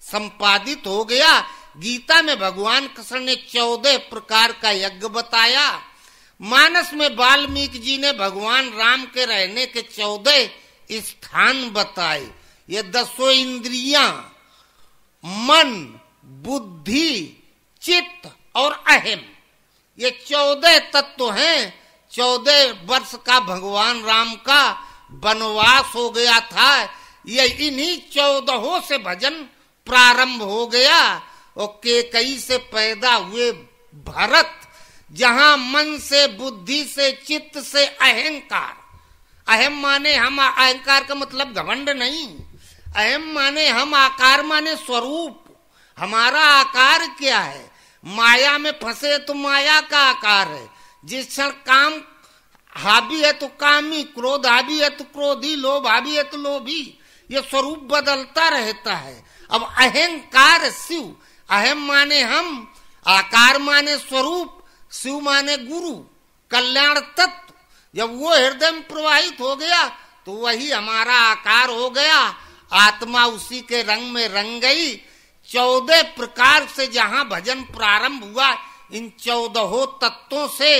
संपादित हो गया। गीता में भगवान कृष्ण ने 14 प्रकार का यज्ञ बताया। मानस में वाल्मीकि जी ने भगवान राम के रहने के 14 स्थान बताए। ये 10 इंद्रियां, मन, बुद्धि, चित्त और अहम, ये 14 तत्व हैं। 14 वर्ष का भगवान राम का वनवास हो गया था। ये इन्हीं 14 से भजन प्रारंभ हो गया। और केकई से पैदा हुए भरत, जहां मन से, बुद्धि से, चित्त से अहंकार। अहम माने हम, अहंकार का मतलब घमंड नहीं। अहम माने हम, आकार माने स्वरूप। हमारा आकार क्या है? माया में फंसे तो माया का आकार है। जिस क्षण काम हावी है तो कामी, क्रोध हावी है तो क्रोधी, लोभ हावी है तो लोभी। ये स्वरूप बदलता रहता है। अब अहंकार शिव, अहम माने हम, आकार माने स्वरूप, शिव माने गुरु, कल्याण तत्व। जब वो हृदय में प्रवाहित हो गया तो वही हमारा आकार हो गया। आत्मा उसी के रंग में रंग गई। 14 प्रकार से जहां भजन प्रारंभ हुआ, इन 14 तत्वों से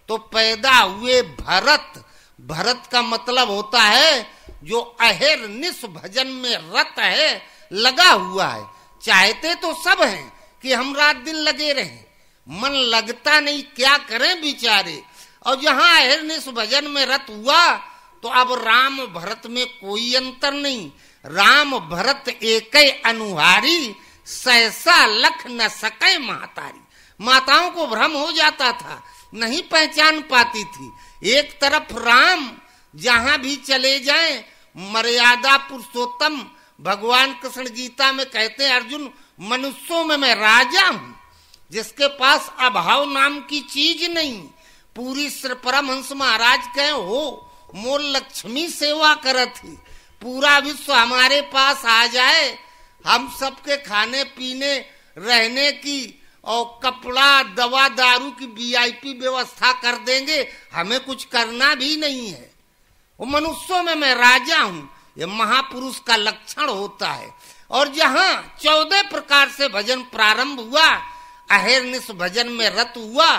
तो पैदा हुए भरत। भरत का मतलब होता है जो अहर्निश भजन में रत है, लगा हुआ है। चाहते तो सब हैं कि हम रात दिन लगे रहें, मन लगता नहीं, क्या करें बेचारे। और जहां अहर्निश भजन में रत हुआ तो अब राम भरत में कोई अंतर नहीं। राम भरत एक अनुहारी, सहसा लख न सके महतारी। माताओं को भ्रम हो जाता था, नहीं पहचान पाती थी। एक तरफ राम, जहां भी चले जाएं मर्यादा पुरुषोत्तम। भगवान कृष्ण गीता में कहते हैं, अर्जुन मनुष्यों में मैं राजा हूं, जिसके पास अभाव नाम की चीज नहीं। पूरी श्री परमहंस महाराज कहे हो मोर लक्ष्मी सेवा करत ही। पूरा विश्व हमारे पास आ जाए, हम सबके खाने पीने रहने की और कपड़ा दवा दारू की VIP व्यवस्था कर देंगे, हमें कुछ करना भी नहीं है। वो मनुष्यों में मैं राजा हूं, ये महापुरुष का लक्षण होता है। और जहां 14 प्रकार से भजन प्रारंभ हुआ, अहर्निश भजन में रत हुआ,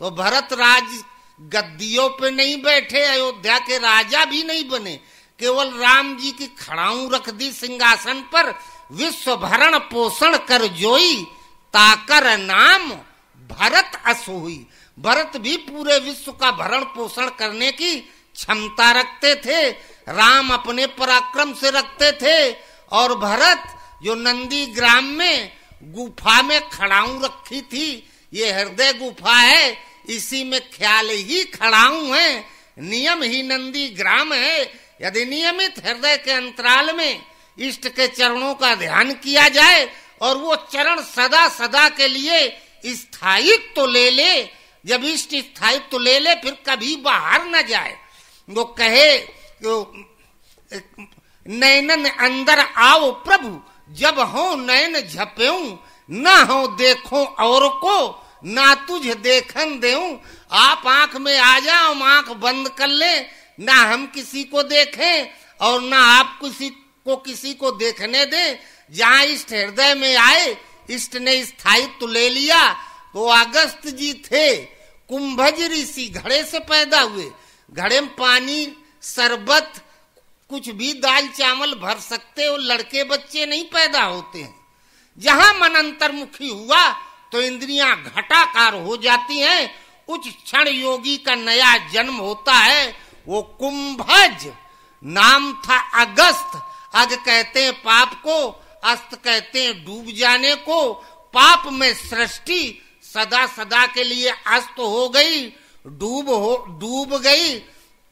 तो भरत राज गद्दियों पे नहीं बैठे, अयोध्या के राजा भी नहीं बने। केवल राम जी की खड़ाऊ रख दी सिंहासन पर। विश्व भरण पोषण कर जोई, ताकर नाम भरत असोई। भरत भी पूरे विश्व का भरण पोषण करने की क्षमता रखते थे। राम अपने पराक्रम से रखते थे और भरत जो नंदी ग्राम में गुफा में खड़ाऊ रखी थी, ये हृदय गुफा है, इसी में ख्याल ही खड़ाऊ है, नियम ही नंदी ग्राम है। यदि नियमित हृदय के अंतराल में इष्ट के चरणों का ध्यान किया जाए और वो चरण सदा सदा के लिए स्थायित्व तो ले ले, जब इष्ट स्थायित्व तो ले ले फिर कभी बाहर न जाए। वो कहे नैनन अंदर आओ प्रभु, जब हो नैन झपेऊं, ना हो देखो और को, ना तुझ देखन देऊं। आप आंख में आ जाओ, आंख बंद कर ले, ना हम किसी को देखें और ना आप किसी को देखने दें। जहां इष्ट हृदय में आए, इष्ट ने स्थायित्व ले लिया। तो अगस्त जी थे, कुंभज ऋषि, घड़े से पैदा हुए। घड़े में पानी, शरबत, कुछ भी दाल चावल भर सकते हो, लड़के बच्चे नहीं पैदा होते हैं। जहां मन अंतर्मुखी हुआ तो इंद्रियां घटाकार हो जाती हैं, उच्च क्षण योगी का नया जन्म होता है। वो कुंभज नाम था अगस्त। अग कहते हैं पाप को, अस्त कहते हैं डूब जाने को। पाप में सृष्टि सदा सदा के लिए अस्त हो गई, डूब गई।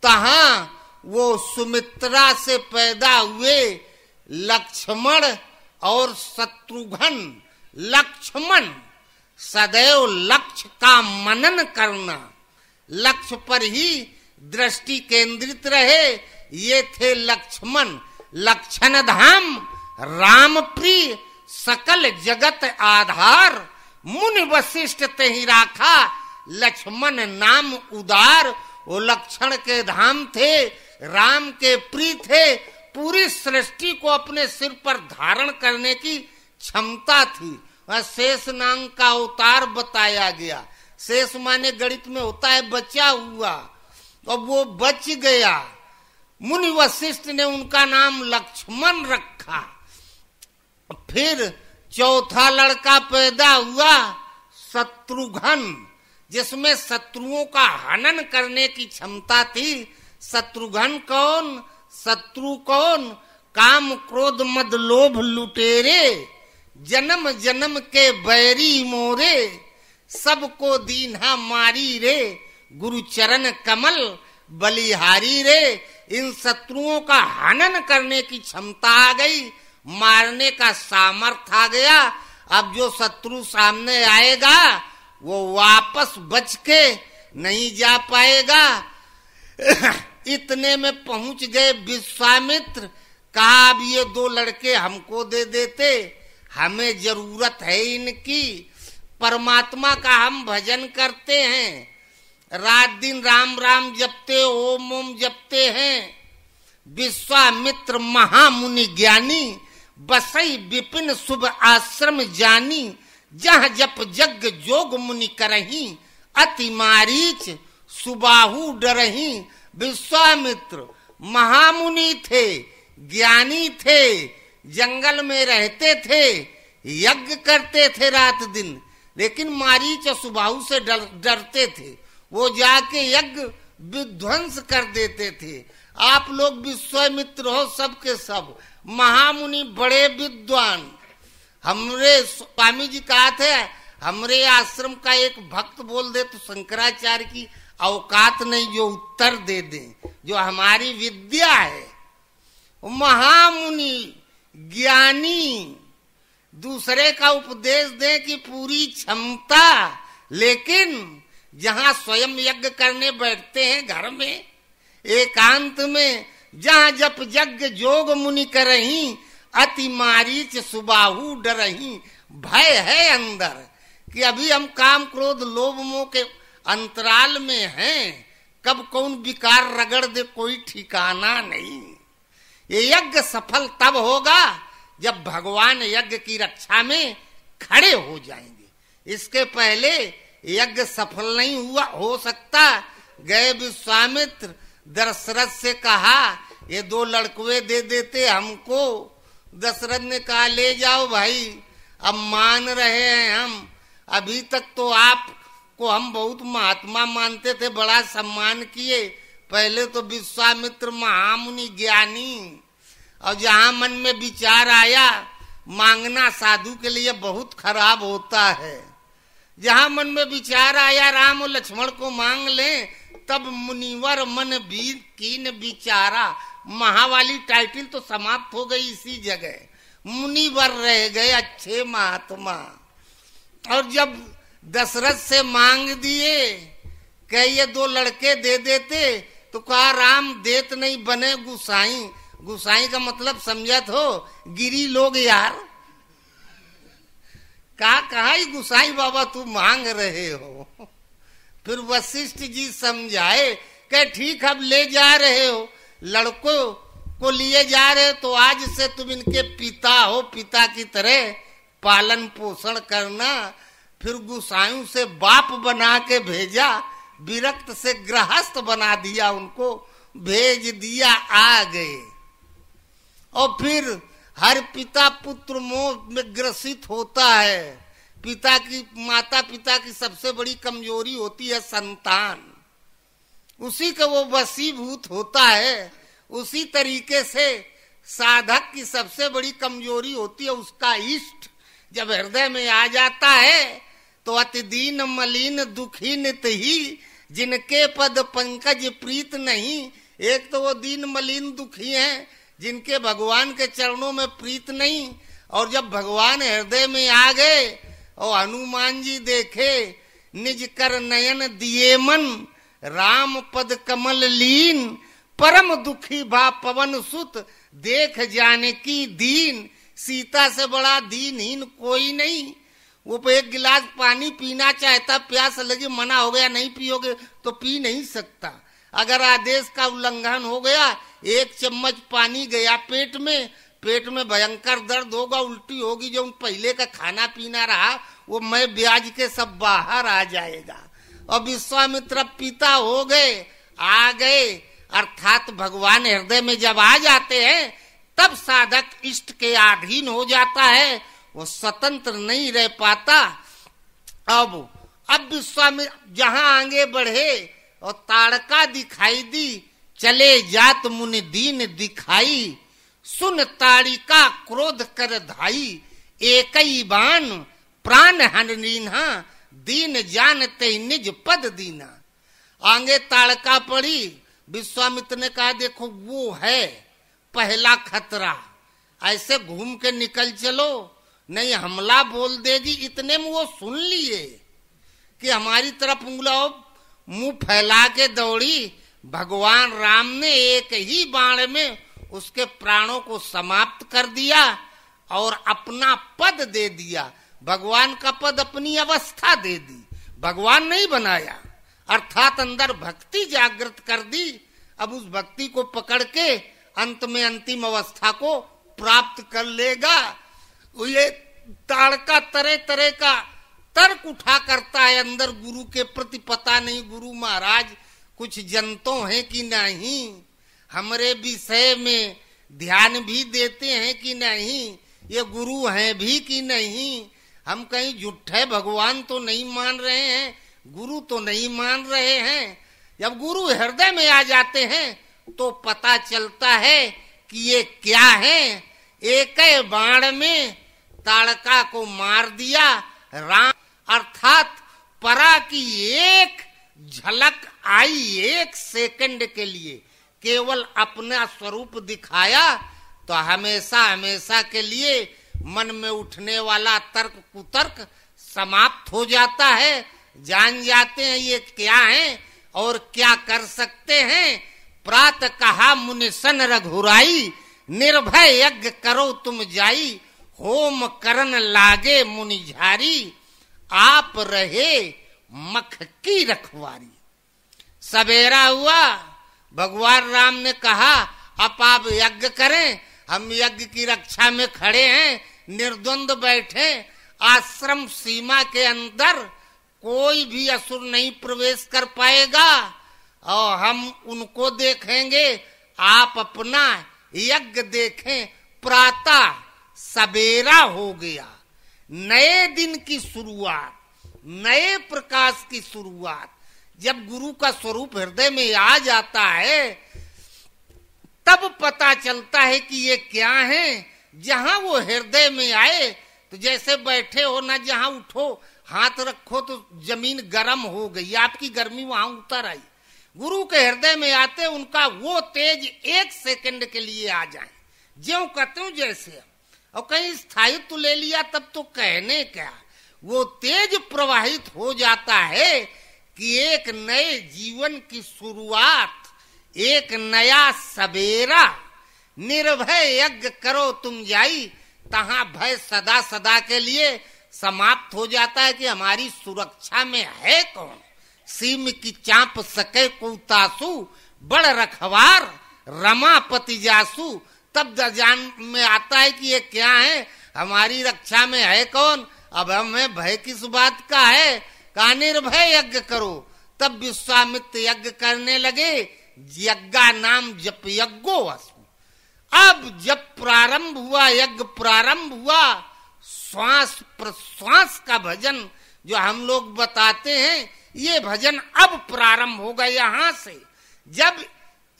तहां वो सुमित्रा से पैदा हुए लक्ष्मण और शत्रुघ्न। लक्ष्मण सदैव लक्ष्य का मनन करना, लक्ष्य पर ही दृष्टि केंद्रित रहे, ये थे लक्ष्मण। लक्षण धाम राम प्रिय, सकल जगत आधार, मुनि वशिष्ठ ते ही राखा, लक्ष्मण नाम उदार। वो लक्षण के धाम थे, राम के प्रिय थे, पूरी सृष्टि को अपने सिर पर धारण करने की क्षमता थी। शेष नाम का अवतार बताया गया। शेष माने गणित में होता है बचा हुआ, और वो बच गया। मुनि वशिष्ठ ने उनका नाम लक्ष्मण रखा। फिर चौथा लड़का पैदा हुआ शत्रुघ्न, जिसमें शत्रुओं का हनन करने की क्षमता थी। शत्रुघ्न कौन? शत्रु कौन? काम क्रोध मद लोभ लुटेरे, जन्म जन्म के बैरी मोरे, सबको दीन्हा मारी रे, गुरु चरण कमल बलिहारी रे। इन शत्रुओं का हनन करने की क्षमता आ गई, मारने का सामर्थ्य आ गया। अब जो शत्रु सामने आएगा वो वापस बच के नहीं जा पाएगा। इतने में पहुंच गए विश्वामित्र। कहा अब ये 2 लड़के हमको दे देते, हमें जरूरत है इनकी। परमात्मा का हम भजन करते हैं, रात दिन राम राम जपते, ओम ओम जपते हैं। विश्वामित्र महामुनि ज्ञानी, बसई विपिन शुभ आश्रम जानी, जह जप जग जोग मुनि करही, अति मारीच सुबाहु डरही। विश्वामित्र महामुनि थे, ज्ञानी थे, जंगल में रहते थे, यज्ञ करते थे रात दिन, लेकिन मारीच और सुबाहु से डरते थे। वो जाके यज्ञ विध्वंस कर देते थे। आप लोग विश्वामित्र हो सब के सब, महामुनि बड़े विद्वान। हमरे स्वामी जी कहा थे, हमरे आश्रम का एक भक्त बोल दे तो शंकराचार्य की औकात नहीं जो उत्तर दे दे, जो हमारी विद्या है। महामुनि ज्ञानी दूसरे का उपदेश दे की पूरी क्षमता, लेकिन जहां स्वयं यज्ञ करने बैठते हैं घर में एकांत में, जहां जप यज्ञ जोग मुनि करही, अति मारीच सुबाहु डरही। भय है अंदर कि अभी हम काम क्रोध लोभ मोह के अंतराल में हैं, कब कौन विकार रगड़ दे कोई ठिकाना नहीं। ये यज्ञ सफल तब होगा जब भगवान यज्ञ की रक्षा में खड़े हो जाएंगे। इसके पहले यज्ञ सफल नहीं हो सकता। गए विश्वामित्र, दशरथ से कहा ये 2 लड़कुए दे देते हमको। दशरथ ने कहा ले जाओ भाई, अब मान रहे हैं हम। अभी तक तो आपको हम बहुत महात्मा मानते थे, बड़ा सम्मान किए। पहले तो विश्वामित्र महामुनि ज्ञानी, और जहां मन में विचार आया मांगना साधु के लिए बहुत खराब होता है। जहां मन में विचार आया राम और लक्ष्मण को मांग ले, तब मुनिवर मन वीर कीन विचारा। महावाली टाइटल तो समाप्त हो गई इसी जगह, मुनिवर रह गए अच्छे महात्मा। और जब दशरथ से मांग दिए कि ये 2 लड़के दे देते, तो कहा राम देत नहीं बने गुसाई। गुसाई का मतलब समझत हो, गिरी लोग यार। कहा ही गुसाई बाबा तू मांग रहे हो। फिर वशिष्ठ जी समझाए कि ठीक अब ले जा रहे हो, लड़कों को लिए जा रहे हो तो आज से तुम इनके पिता हो, पिता की तरह पालन पोषण करना। फिर गुसाइयों से बाप बना के भेजा, विरक्त से गृहस्थ बना दिया, उनको भेज दिया, आ गए। और फिर हर पिता पुत्र मोह में ग्रसित होता है। पिता की माता पिता की सबसे बड़ी कमजोरी होती है संतान, उसी का वो वशीभूत होता है। उसी तरीके से साधक की सबसे बड़ी कमजोरी होती है उसका इष्ट। जब हृदय में आ जाता है तो अति दीन मलिन दुखी नित ही, जिनके पद पंकज प्रीत नहीं। एक तो वो दीन मलिन दुखी हैं जिनके भगवान के चरणों में प्रीत नहीं। और जब भगवान हृदय में आ गए और हनुमान जी देखे, निज कर नयन दिए मन, राम पद कमल लीन, परम दुखी भा पवन सुत, देख जाने की दीन। सीता से बड़ा दीनहीन कोई नहीं। वो 1 गिलास पानी पीना चाहता, प्यास लगी, मना हो गया नहीं पियोगे तो पी नहीं सकता। अगर आदेश का उल्लंघन हो गया, 1 चम्मच पानी गया पेट में भयंकर दर्द होगा, उल्टी होगी, जो पहले का खाना पीना रहा वो मैं ब्याज के सब बाहर आ जाएगा। और विश्वामित्र पिता हो गए, आ गए, अर्थात भगवान हृदय में जब आ जाते हैं तब साधक इष्ट के अधीन हो जाता है, वो स्वतंत्र नहीं रह पाता। अब विश्वामित्र जहां आगे बढ़े और ताड़का दिखाई दी, चले जात मुनि दीन दिखाई, सुन ताड़िका क्रोध कर धाई, एक ही बाण प्राण हननीना, दीन जानते निज पद दीना। आगे ताड़का पड़ी। विश्वामित्र ने कहा देखो वो है पहला खतरा, ऐसे घूम के निकल चलो, नहीं हमला बोल देगी। इतने में वो सुन लिए कि हमारी तरफ उंगला, मुंह फैला के दौड़ी। भगवान राम ने एक ही बाण में उसके प्राणों को समाप्त कर दिया और अपना पद दे दिया। भगवान का पद अपनी अवस्था दे दी, भगवान नहीं बनाया। अर्थात अंदर भक्ति जागृत कर दी। अब उस भक्ति को पकड़ के अंत में अंतिम अवस्था को प्राप्त कर लेगा। ये ताड़का तरह तरह का तर्क उठा करता है अंदर गुरु के प्रति। पता नहीं गुरु महाराज कुछ जनतो हैं कि नहीं, हमारे विषय में ध्यान भी देते हैं कि नहीं, ये गुरु हैं भी कि नहीं, हम कहीं झूठे भगवान तो नहीं मान रहे हैं, गुरु तो नहीं मान रहे हैं। जब गुरु हृदय में आ जाते हैं तो पता चलता है कि ये क्या है। एक बाण में ताड़का को मार दिया राम, अर्थात परा की एक झलक आई, 1 सेकंड के लिए केवल अपना स्वरूप दिखाया तो हमेशा हमेशा के लिए मन में उठने वाला तर्क कुतर्क समाप्त हो जाता है। जान जाते हैं ये क्या है और क्या कर सकते हैं। प्रात कहा मुनि सन रघुराई, निर्भय यज्ञ करो तुम जाई, होम करन लागे मुनि झारी, आप रहे मख की रखवारी। सवेरा हुआ, भगवान राम ने कहा अब आप यज्ञ करें, हम यज्ञ की रक्षा में खड़े हैं, निर्द्वंद बैठे। आश्रम सीमा के अंदर कोई भी असुर नहीं प्रवेश कर पाएगा और हम उनको देखेंगे, आप अपना यज्ञ देखें। प्रातः सवेरा हो गया, नए दिन की शुरुआत, नए प्रकाश की शुरुआत। जब गुरु का स्वरूप हृदय में आ जाता है तब पता चलता है कि ये क्या है। जहां वो हृदय में आए तो जैसे बैठे हो ना, जहां उठो हाथ रखो तो जमीन गर्म हो गई, आपकी गर्मी वहां उतर आई। गुरु के हृदय में आते उनका वो तेज 1 सेकंड के लिए आ जाए, ज्यों कहते हूं जैसे, और कहीं स्थायित्व ले लिया तब तो कहने क्या, वो तेज प्रवाहित हो जाता है कि एक नए जीवन की शुरुआत, एक नया सवेरा। निर्भय यज्ञ करो तुम जाई, तहां भय सदा सदा के लिए समाप्त हो जाता है कि हमारी सुरक्षा में है कौन। सीम की चांप सके को तासु, बड़ रखवार रमापति जासु। तब जान में आता है कि ये क्या है, हमारी रक्षा में है कौन। अब हमें भय किस बात का है। कहा निर्भय यज्ञ करो। तब विश्वामित्र यज्ञ करने लगे, यज्ञा नाम जप यज्ञो वसु। अब जब प्रारंभ हुआ, यज्ञ प्रारंभ हुआ, श्वास प्रश्वास का भजन जो हम लोग बताते हैं, ये भजन अब प्रारंभ होगा। यहां से जब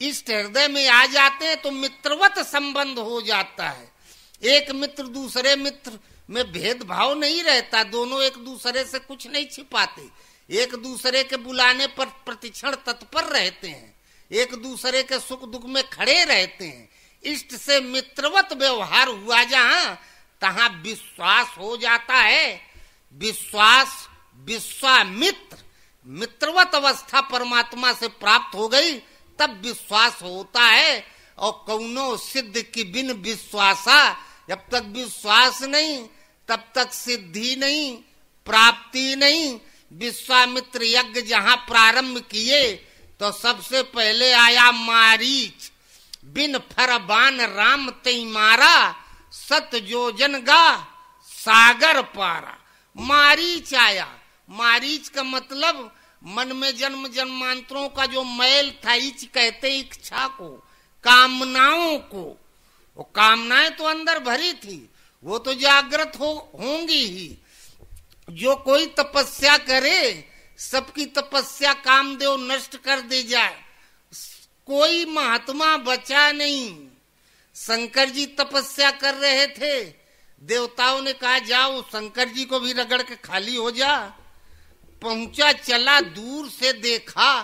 इस हृदय में आ जाते हैं तो मित्रवत संबंध हो जाता है। एक मित्र दूसरे मित्र में भेदभाव नहीं रहता, दोनों एक दूसरे से कुछ नहीं छिपाते, एक दूसरे के बुलाने पर प्रतिक्षण तत्पर रहते हैं, एक दूसरे के सुख दुख में खड़े रहते हैं। इष्ट से मित्रवत व्यवहार हुआ जहां, तहां विश्वास हो जाता है। विश्वास विश्वामित्र, मित्रवत अवस्था परमात्मा से प्राप्त हो गई, तब विश्वास होता है। और कौनो सिद्ध की बिन विश्वासा, जब तक विश्वास नहीं तब तक सिद्धि नहीं, प्राप्ति नहीं। विश्वामित्र यज्ञ जहां प्रारंभ किए तो सबसे पहले आया मारीच, बिन फर बान राम तई मारा, सत जोजन गा सागर पारा। मारीच आया। मारीच का मतलब मन में जन्म जन्मांतरों का जो मैल था, इच कहते इच्छा को, कामनाओं को। वो कामनाएं तो अंदर भरी थी, वो तो जागृत होंगी ही। जो कोई तपस्या करे, सबकी तपस्या कामदेव नष्ट कर दे जाए, कोई महात्मा बचा नहीं। शंकर जी तपस्या कर रहे थे, देवताओं ने कहा जाओ शंकर जी को भी रगड़ के खाली हो जा। पहुंचा, चला, दूर से देखा,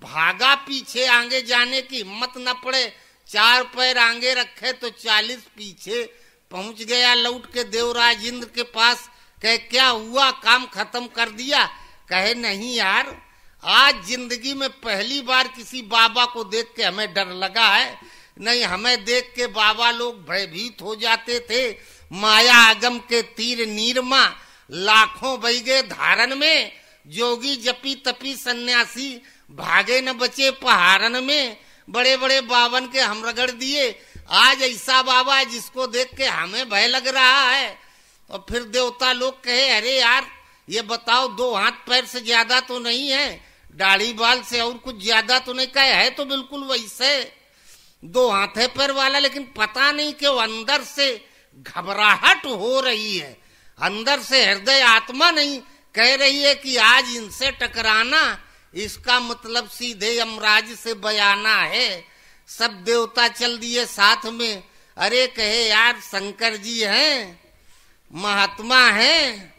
भागा, पीछे आगे जाने की हिम्मत न पड़े। 4 पैर आगे रखे तो 40 पीछे पहुंच गया। लौट के देवराज इंद्र के पास कहे क्या हुआ, काम खत्म कर दिया? कहे नहीं यार, आज जिंदगी में पहली बार किसी बाबा को देख के हमें डर लगा है। नहीं, हमें देख के बाबा लोग भयभीत हो जाते थे। माया आगम के तीर नीरमा, लाखों बह गए धारण में। जोगी जपी तपी सन्यासी, भागे न बचे पहाड़न में। बड़े बड़े बावन के हम रगड़ दिए, आज ऐसा बाबा है जिसको देख के हमें भय लग रहा है। और फिर देवता लोग कहे अरे यार ये बताओ, 2 हाथ पैर से ज्यादा तो नहीं है, दाढ़ी बाल से और कुछ ज्यादा तो नहीं। कहे है तो बिल्कुल वैसे 2 हाथ है पैर वाला, लेकिन पता नहीं क्यों अंदर से घबराहट हो रही है। अंदर से हृदय आत्मा नहीं कह रही है कि आज इनसे टकराना, इसका मतलब सीधे यमराज से बयाना है। सब देवता चल दिए साथ में। अरे कहे यार शंकर जी हैं, महात्मा हैं,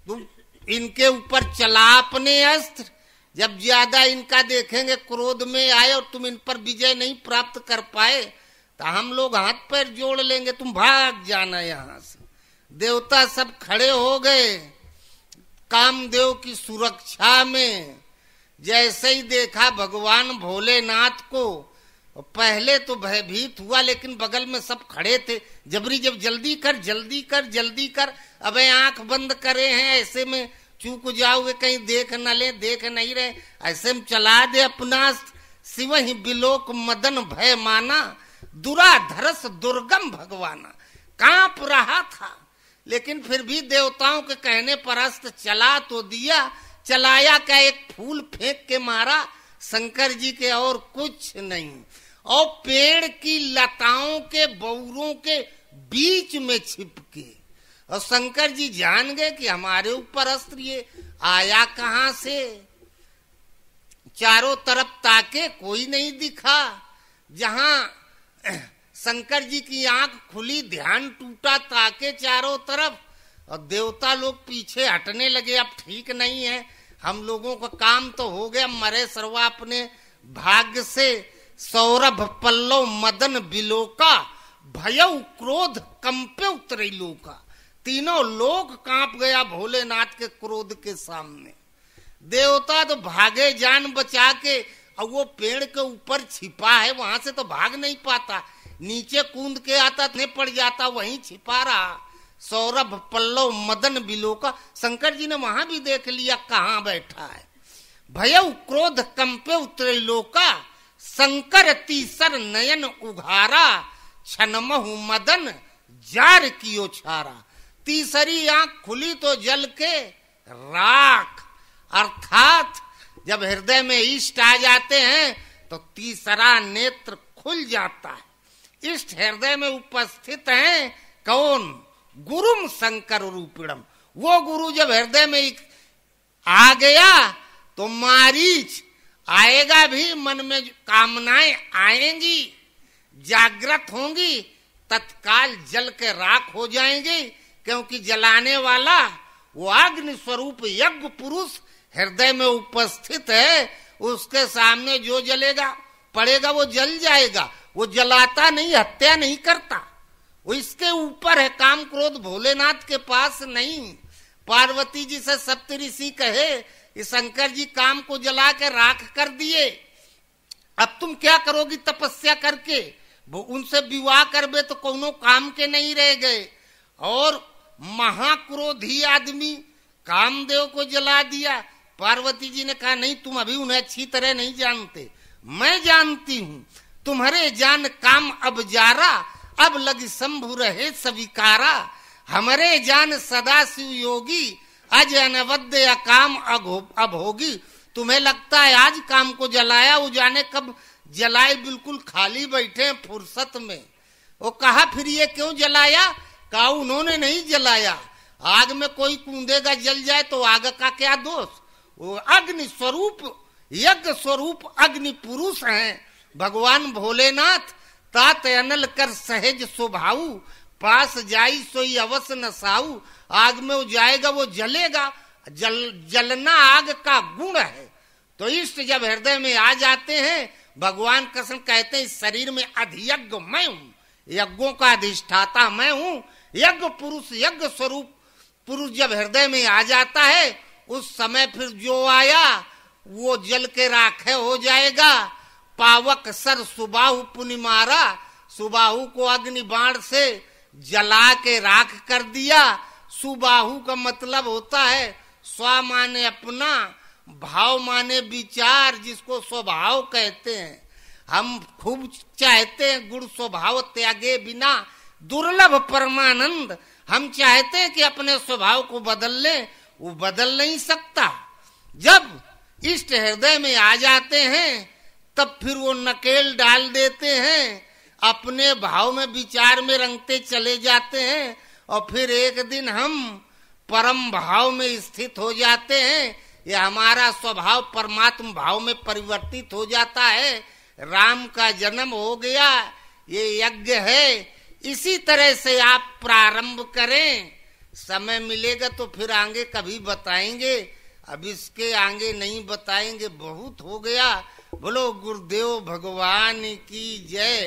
तुम इनके ऊपर चला अपने अस्त्र। जब ज्यादा इनका देखेंगे क्रोध में आए और तुम इन पर विजय नहीं प्राप्त कर पाए तो हम लोग हाथ पैर जोड़ लेंगे, तुम भाग जाना यहाँ से। देवता सब खड़े हो गए कामदेव की सुरक्षा में। जैसे ही देखा भगवान भोलेनाथ को, पहले तो भयभीत हुआ, लेकिन बगल में सब खड़े थे। जबरी जब जल्दी कर जल्दी कर जल्दी कर, अबे आंख बंद करे हैं, ऐसे में चूक जाओगे, कहीं देख न ले, देख नहीं रहे, ऐसे में चला दे अपना। शिव ही बिलोक मदन भय माना, दुराधरस दुर्गम भगवाना। कांप रहा था, लेकिन फिर भी देवताओं के कहने पर अस्त्र चला तो दिया। चलाया क्या, एक फूल फेंक के मारा शंकर जी के, और कुछ नहीं। और पेड़ की लताओं के बौरों के बीच में छिपके। और शंकर जी जान गए कि हमारे ऊपर अस्त्र ये आया कहां से। चारों तरफ ताके, कोई नहीं दिखा। जहां शंकर जी की आंख खुली, ध्यान टूटा, ताके चारों तरफ और देवता लोग पीछे हटने लगे। अब ठीक नहीं है, हम लोगों का काम तो हो गया, मरे सर्वा अपने भाग्य से। सौरभ पल्लव मदन बिलोका, भयउ क्रोध कंपे त्रैलोका। तीनों लोग कांप गया भोलेनाथ के क्रोध के सामने। देवता तो भागे जान बचा के, और वो पेड़ के ऊपर छिपा है, वहां से तो भाग नहीं पाता, नीचे कूद के आता नहीं पड़ जाता, वहीं छिपा रहा। सौरभ पल्लव मदन बिलोका, शंकर जी ने वहां भी देख लिया कहाँ बैठा है। भयउ क्रोध कंपे त्रैलोका, शंकर तीसर नयन उघारा, छनमहु मदन जार कियो छारा। तीसरी आंख खुली तो जल के राख, अर्थात जब हृदय में इष्ट आ जाते हैं तो तीसरा नेत्र खुल जाता है। इष्ट हृदय में उपस्थित हैं कौन? गुरुम शंकर रूपिणम। वो गुरु जब हृदय में आ गया तो मारीच आएगा भी, मन में कामनाएं आएंगी, जागृत होंगी, तत्काल जल के राख हो जाएंगे, क्योंकि जलाने वाला वो अग्नि स्वरूप यज्ञ पुरुष हृदय में उपस्थित है। उसके सामने जो जलेगा पड़ेगा वो जल जाएगा। वो जलाता नहीं, हत्या नहीं करता, वो इसके ऊपर है। काम क्रोध भोलेनाथ के पास नहीं। पार्वती जी से सप्तऋषि कहे कि शंकर जी काम को जला के राख कर दिए, अब तुम क्या करोगी तपस्या करके? वो उनसे विवाह करबे तो कोनो काम के नहीं रह गए। और महाक्रोधी आदमी कामदेव को जला दिया। पार्वती जी ने कहा नहीं, तुम अभी उन्हें अच्छी तरह नहीं जानते, मैं जानती हूँ। तुम्हारे जान काम अब जारा, अब लगी शंभु रहे स्वीकारा। हमारे जान सदा शिव योगी, अज अनवद्य अकाम अब होगी। तुम्हें लगता है आज काम को जलाया, वो जाने कब जलाए, बिल्कुल खाली बैठे फुर्सत में। वो कहा फिर ये क्यों जलाया? कहा उन्होंने नहीं जलाया, आग में कोई कूदेगा जल जाए तो आग का क्या दोष? वो अग्नि स्वरूप यज्ञ स्वरूप अग्नि पुरुष हैं भगवान भोलेनाथ। तात अनल कर सहज स्वभाव, पास जाई सोई अवश्य न साऊ। आग में वो जाएगा वो जलेगा, जलना आग का गुण है। तो इष्ट जब हृदय में आ जाते हैं, भगवान कृष्ण कहते हैं इस शरीर में अधियज्ञ मैं हूँ, यज्ञों का अधिष्ठाता मैं हूँ। यज्ञ पुरुष यज्ञ स्वरूप पुरुष जब हृदय में आ जाता है, उस समय फिर जो आया वो जल के राखे हो जाएगा। पावक सर सुबाहु पुनि मारा, सुबाहु को अग्नि बाण से जला के राख कर दिया। सुबाहु का मतलब होता है स्व माने अपना, भाव माने विचार, जिसको स्वभाव कहते हैं। हम खूब चाहते हैं गुण स्वभाव त्यागे बिना दुर्लभ परमानंद। हम चाहते हैं कि अपने स्वभाव को बदल ले, वो बदल नहीं सकता। जब इष्ट हृदय में आ जाते हैं तब फिर वो नकेल डाल देते हैं, अपने भाव में विचार में रंगते चले जाते हैं, और फिर एक दिन हम परम भाव में स्थित हो जाते हैं। ये हमारा स्वभाव परमात्मा भाव में परिवर्तित हो जाता है। राम का जन्म हो गया, ये यज्ञ है। इसी तरह से आप प्रारंभ करें, समय मिलेगा तो फिर आगे कभी बताएंगे, अब इसके आगे नहीं बताएंगे, बहुत हो गया। बोलो गुरुदेव भगवान की जय।